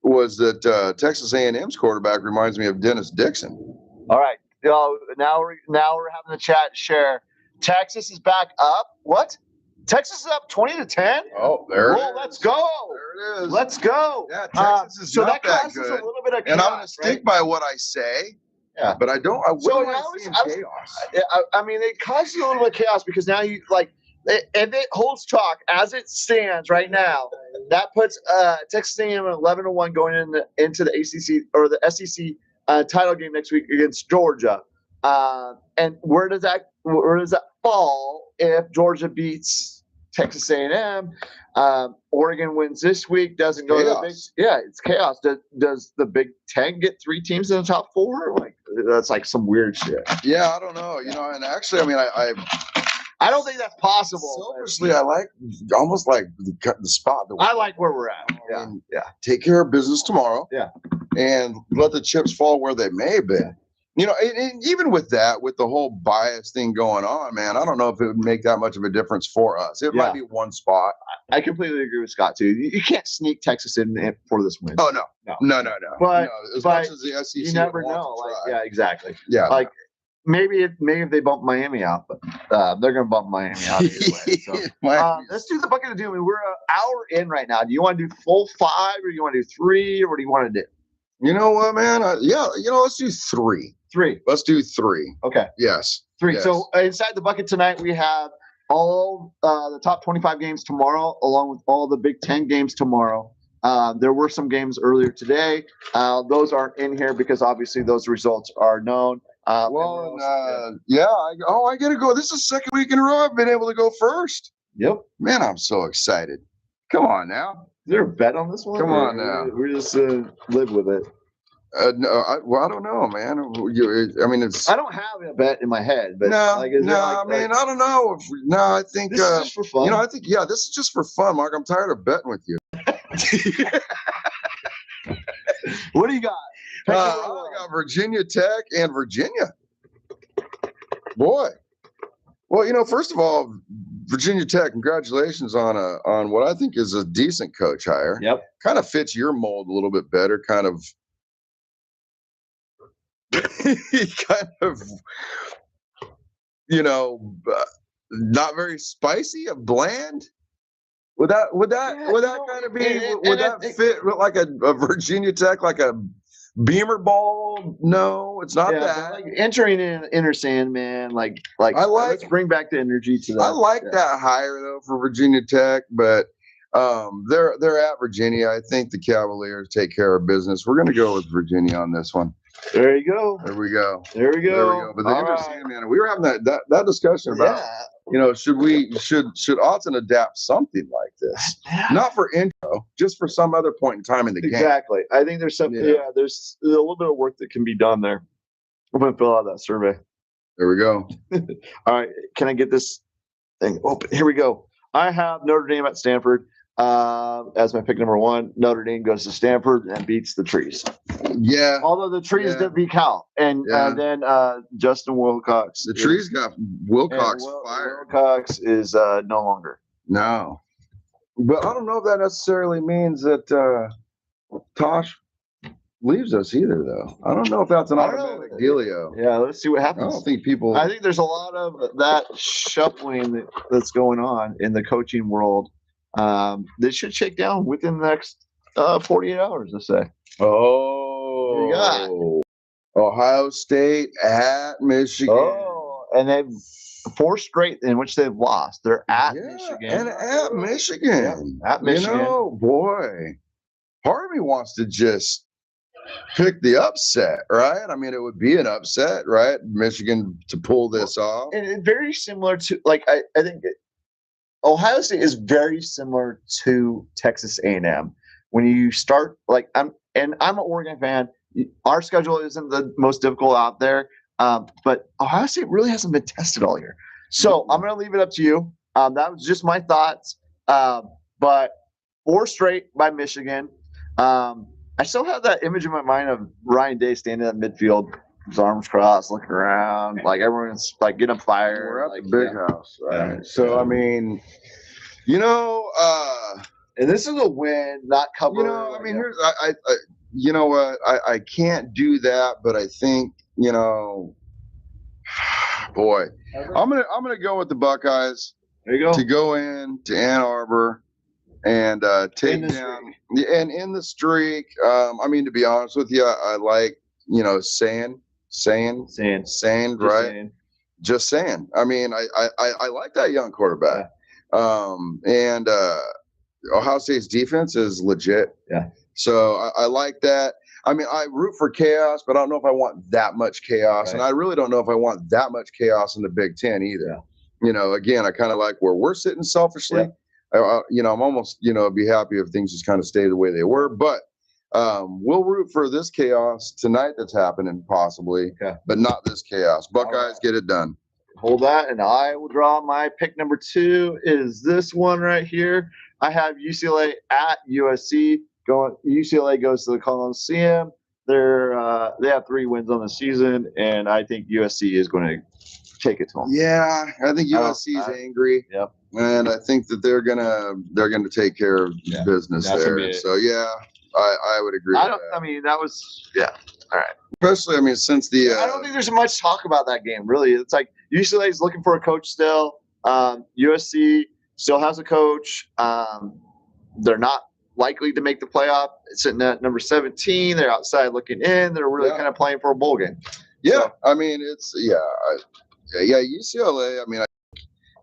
was that Texas A&M's quarterback reminds me of Dennis Dixon. All right. Now we're having the chat share. Texas is back up. What? Texas is up 20-10. Oh, there it is. Let's go. There it is. Let's go. Yeah, Texas is not that good. A little bit of chaos, and I'm going to stick by what I say. Yeah, but I don't. I wouldn't want to see chaos. I mean, it causes a little bit of chaos because now you and it holds chalk as it stands right now. That puts Texas A&M 11-1 going into the ACC or the SEC title game next week against Georgia. And where does that fall if Georgia beats Texas A&M? Oregon wins this week, doesn't go to the Big. Yeah, it's chaos. Does the Big Ten get 3 teams in the top 4? That's some weird shit. Yeah, I don't know. And actually, I mean, I don't think that's possible. Selfishly, I almost like the spot. I like where we're at. Yeah. Take care of business tomorrow. Yeah. And let the chips fall where they may be. You know, and even with that, with the whole bias thing going on, man, I don't know if it would make that much of a difference for us. It might be one spot. I completely agree with Scott too. You can't sneak Texas in for this win. Oh no. But as much as the SEC, you never know. Exactly. Yeah. Maybe if they bump Miami out, but they're going to bump Miami out either way. So, let's do the bucket of doom. We're an hour in right now. Do you want to do full 5, or do you want to do 3, or what do you want to do? You know what, man? Let's do 3. 3. Let's do 3. Okay. Yes. 3. Yes. So inside the bucket tonight, we have all the top 25 games tomorrow, along with all the Big Ten games tomorrow. There were some games earlier today. Those aren't in here because obviously those results are known. I get to go. This is the second week in a row I've been able to go first. Yep. Man, I'm so excited. Come on now. Is there a bet on this one? Come on now. We just live with it. No, I don't know, man. I don't have a bet in my head, but I don't know. I think this is just for fun. This is just for fun, Mark. I'm tired of betting with you. What do you got? I got Virginia Tech and Virginia. Boy. Well, first of all, Virginia Tech, congratulations on what I think is a decent coach hire. Yep. Kind of fits your mold a little bit better, kind of not very spicy, bland. Would that fit like a Virginia Tech, like a Beamer ball? No, it's not that. Like entering in Inner Sandman, let's bring back the energy to that. I like that hire though for Virginia Tech, but they're at Virginia. I think the Cavaliers take care of business. We're going to go with Virginia on this one. There you go. There we go. But the Inner Sandman, we were having that discussion about. Should Autzen adapt something like this? Not for intro, just for some other point in time in the game. Exactly. I think there's something. Yeah, there's a little bit of work that can be done there. I'm gonna fill out that survey. There we go. All right. Can I get this thing open? Here we go. I have Notre Dame at Stanford as my pick number 1. Notre Dame goes to Stanford and beats the Trees. Yeah. Although the Trees did beat Cal, and then Justin Wilcox. The Trees got Wilcox fired. Wilcox is no longer. No. But I don't know if that necessarily means that Tosh leaves us either, though. I don't know if that's an automatic dealio. Yeah, let's see what happens. I don't think people. I think there's a lot of that shuffling that's going on in the coaching world. They should shake down within the next 48 hours, let's say. Oh, you got Ohio State at Michigan. Oh, and they've 4 straight in which they've lost. They're at Michigan. And at Michigan. Yeah, at Michigan. Boy, part of me wants to just pick the upset, right? I mean, it would be an upset, right? Michigan to pull this off. And very similar to, I think Ohio State is very similar to Texas A&M. When you start, I'm an Oregon fan. Our schedule isn't the most difficult out there, but Ohio State really hasn't been tested all year. So I'm going to leave it up to you. That was just my thoughts. But 4 straight by Michigan. I still have that image in my mind of Ryan Day standing at midfield, his arms crossed, looking around, everyone's getting fired. We're at the big house, right? Yeah. So I mean, and this is a win, not cover. Here's you know what? I can't do that, but I think boy, I'm gonna go with the Buckeyes. There you go. To go in to Ann Arbor and take down in the streak. To be honest with you, I like saying, right? Just saying. I like that young quarterback. And Ohio State's defense is legit. Yeah. So I like that. I root for chaos, but I don't know if I want that much chaos. Right. And I really don't know if I want that much chaos in the Big Ten either. Yeah. Again, I kind of like where we're sitting selfishly. Yeah. I'm almost, be happy if things just kind of stay the way they were. But we'll root for this chaos tonight that's happening possibly, but not this chaos. Buckeyes, get it done. Hold that, and I will draw my pick number 2 is this one right here. I have UCLA at USC. UCLA goes to the Coliseum. they have 3 wins on the season, and I think USC is going to take it to them. Yeah, I think USC is angry. Yep. And I think that they're gonna take care of business there. So yeah, I would agree. I mean, that was all right. Especially, I mean, since the I don't think there's much talk about that game, really. It's like UCLA's looking for a coach still. USC still has a coach. They're not likely to make the playoff. It's sitting at number 17. They're outside looking in. They're really kind of playing for a bowl game. Yeah, so, I mean, it's UCLA. I mean,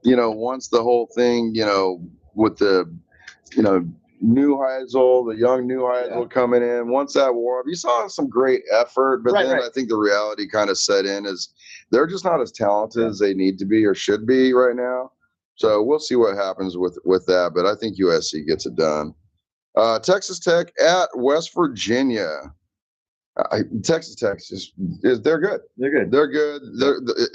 once the whole thing, with the, Neuheisel, the young Neuheisel coming in, once that wore up, you saw some great effort, but then I think the reality kind of set in is they're just not as talented as they need to be or should be right now. So we'll see what happens with that, but I think USC gets it done. Texas Tech at West Virginia. Texas Tech they're good. They're good.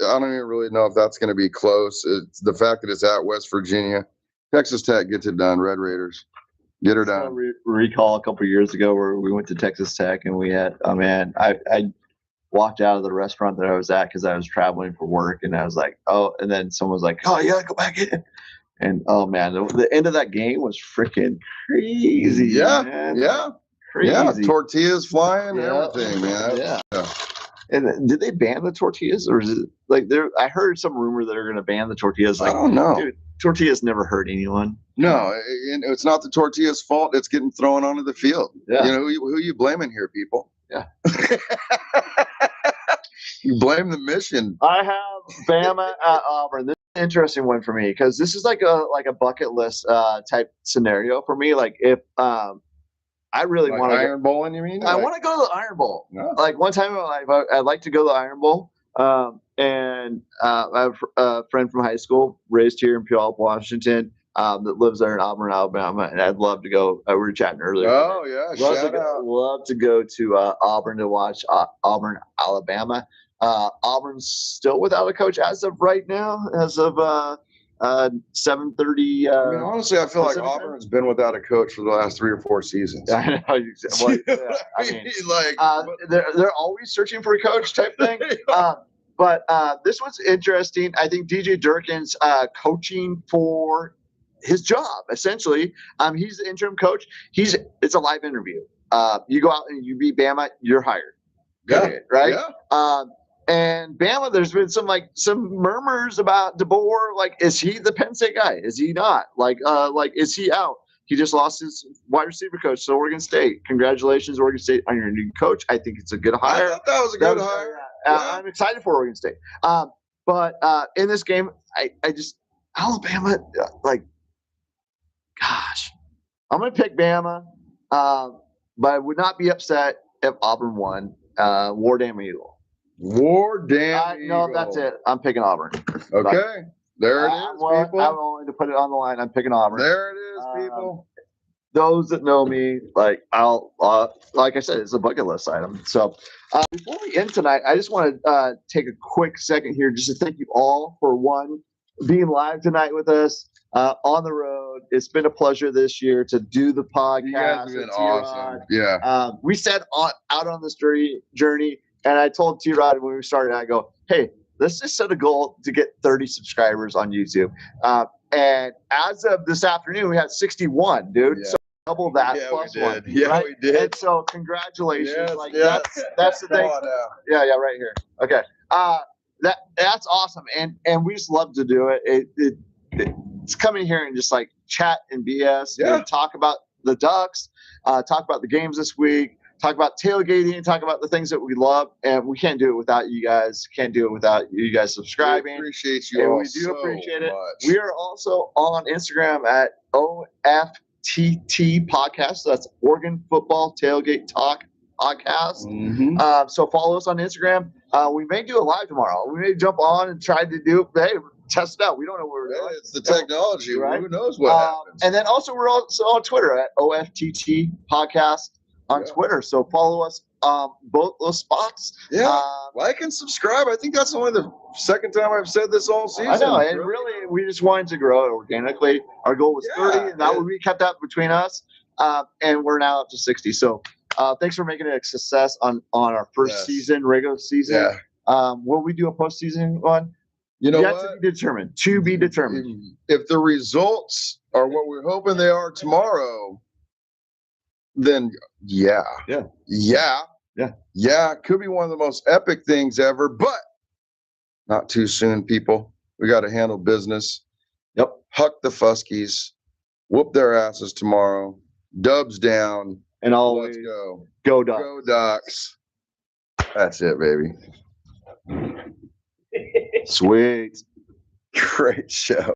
I don't even really know if that's going to be close. It's the fact that it's at West Virginia. Texas Tech gets it done. Red Raiders get her done. I recall a couple of years ago where we went to Texas Tech and we had I walked out of the restaurant that I was at because I was traveling for work, and I was like, oh, and then someone was like, oh yeah, go back in. And oh man, the end of that game was freaking crazy. Yeah, man. Yeah. Crazy. Yeah, tortillas flying, everything, man. Yeah. And did they ban the tortillas, or is it like I heard some rumor that they're going to ban the tortillas. Like, I don't know. Dude, tortillas never hurt anyone. No, and it's not the tortillas' fault. It's getting thrown onto the field. Yeah. Who you blaming here, people? Yeah. You blame the mission. I have Bama at Auburn. This is an interesting one for me because this is like a bucket list type scenario for me. Like if I really want to Iron Bowling. You mean? I want to go to the Iron Bowl. No. Like one time in my life, I'd like to go to the Iron Bowl. And I have a friend from high school raised here in Puyallup, Washington, that lives there in Auburn, Alabama, and I'd love to go. We were chatting earlier. Oh yeah, love to go to Auburn to watch Auburn, Alabama. Auburn's still without a coach as of right now, as of 7:30. I mean, honestly, I feel like Auburn's been without a coach for the last 3 or 4 seasons. I know. They're always searching for a coach type thing. But this one's interesting. I think DJ Durkin's coaching for his job, essentially. He's the interim coach. It's a live interview. You go out and you beat Bama, you're hired. Yeah. Right? Yeah. And Bama, there's been some murmurs about DeBoer. Like, is he the Penn State guy? Is he not? Like, is he out? He just lost his wide receiver coach to Oregon State. Congratulations, Oregon State, on your new coach. I think it's a good hire. I thought that was a good hire. I'm excited for Oregon State. But in this game, I just Alabama, gosh, I'm going to pick Bama. But I would not be upset if Auburn won. War Damn Eagle. War Damn Eagle. No, that's it. I'm picking Auburn. Okay. There it is, people. I'm willing to put it on the line. I'm picking Auburn. There it is, people. Those that know me, like I said, it's a bucket list item. So before we end tonight, I just want to take a quick second here just to thank you all for being live tonight with us on the road. It's been a pleasure this year to do the podcast. You guys have been awesome. Yeah. We set out on this journey, and I told T-Rod when we started, I go, hey, let's just set a goal to get 30 subscribers on YouTube. And as of this afternoon, we had 61, dude. Yeah. So double that plus we did. one. Yeah, right? we did. And so congratulations. Yes, that's the thing. Yeah, right here. Okay. That's awesome. And we just love to do it. It's coming here and just like chat and BS. Yeah. And talk about the Ducks, talk about the games this week, talk about tailgating, talk about the things that we love. And we can't do it without you guys. Can't do it without you guys subscribing. We appreciate you and all. We do appreciate it. Much. We are also on Instagram at OFTT Podcast. So that's Oregon Football Tailgate Talk Podcast. Mm-hmm. So follow us on Instagram. We may do it live tomorrow. We may jump on and try to do it. Hey, test it out. We don't know where we're going. It's the technology. Right? Who knows what happens? And then also we're also on Twitter at OFTT Podcast on Twitter. So follow us both those spots. Yeah. Like and subscribe. I think that's only the second time I've said this all season. I know. And really, we just wanted to grow it organically. Our goal was 30, and that would be kept up between us. And we're now up to 60. So Thanks for making it a success on our first season, regular season. Yeah. Will we do a postseason one? You know Yet what? to be determined. To be determined. If the results are what we're hoping they are tomorrow, then yeah. Could be one of the most epic things ever, but not too soon, people. We got to handle business. Yep. Huck the Fuskies. Whoop their asses tomorrow. Dubs down. And always let's go. Go Ducks. Go Ducks. That's it, baby. Sweet. Great show.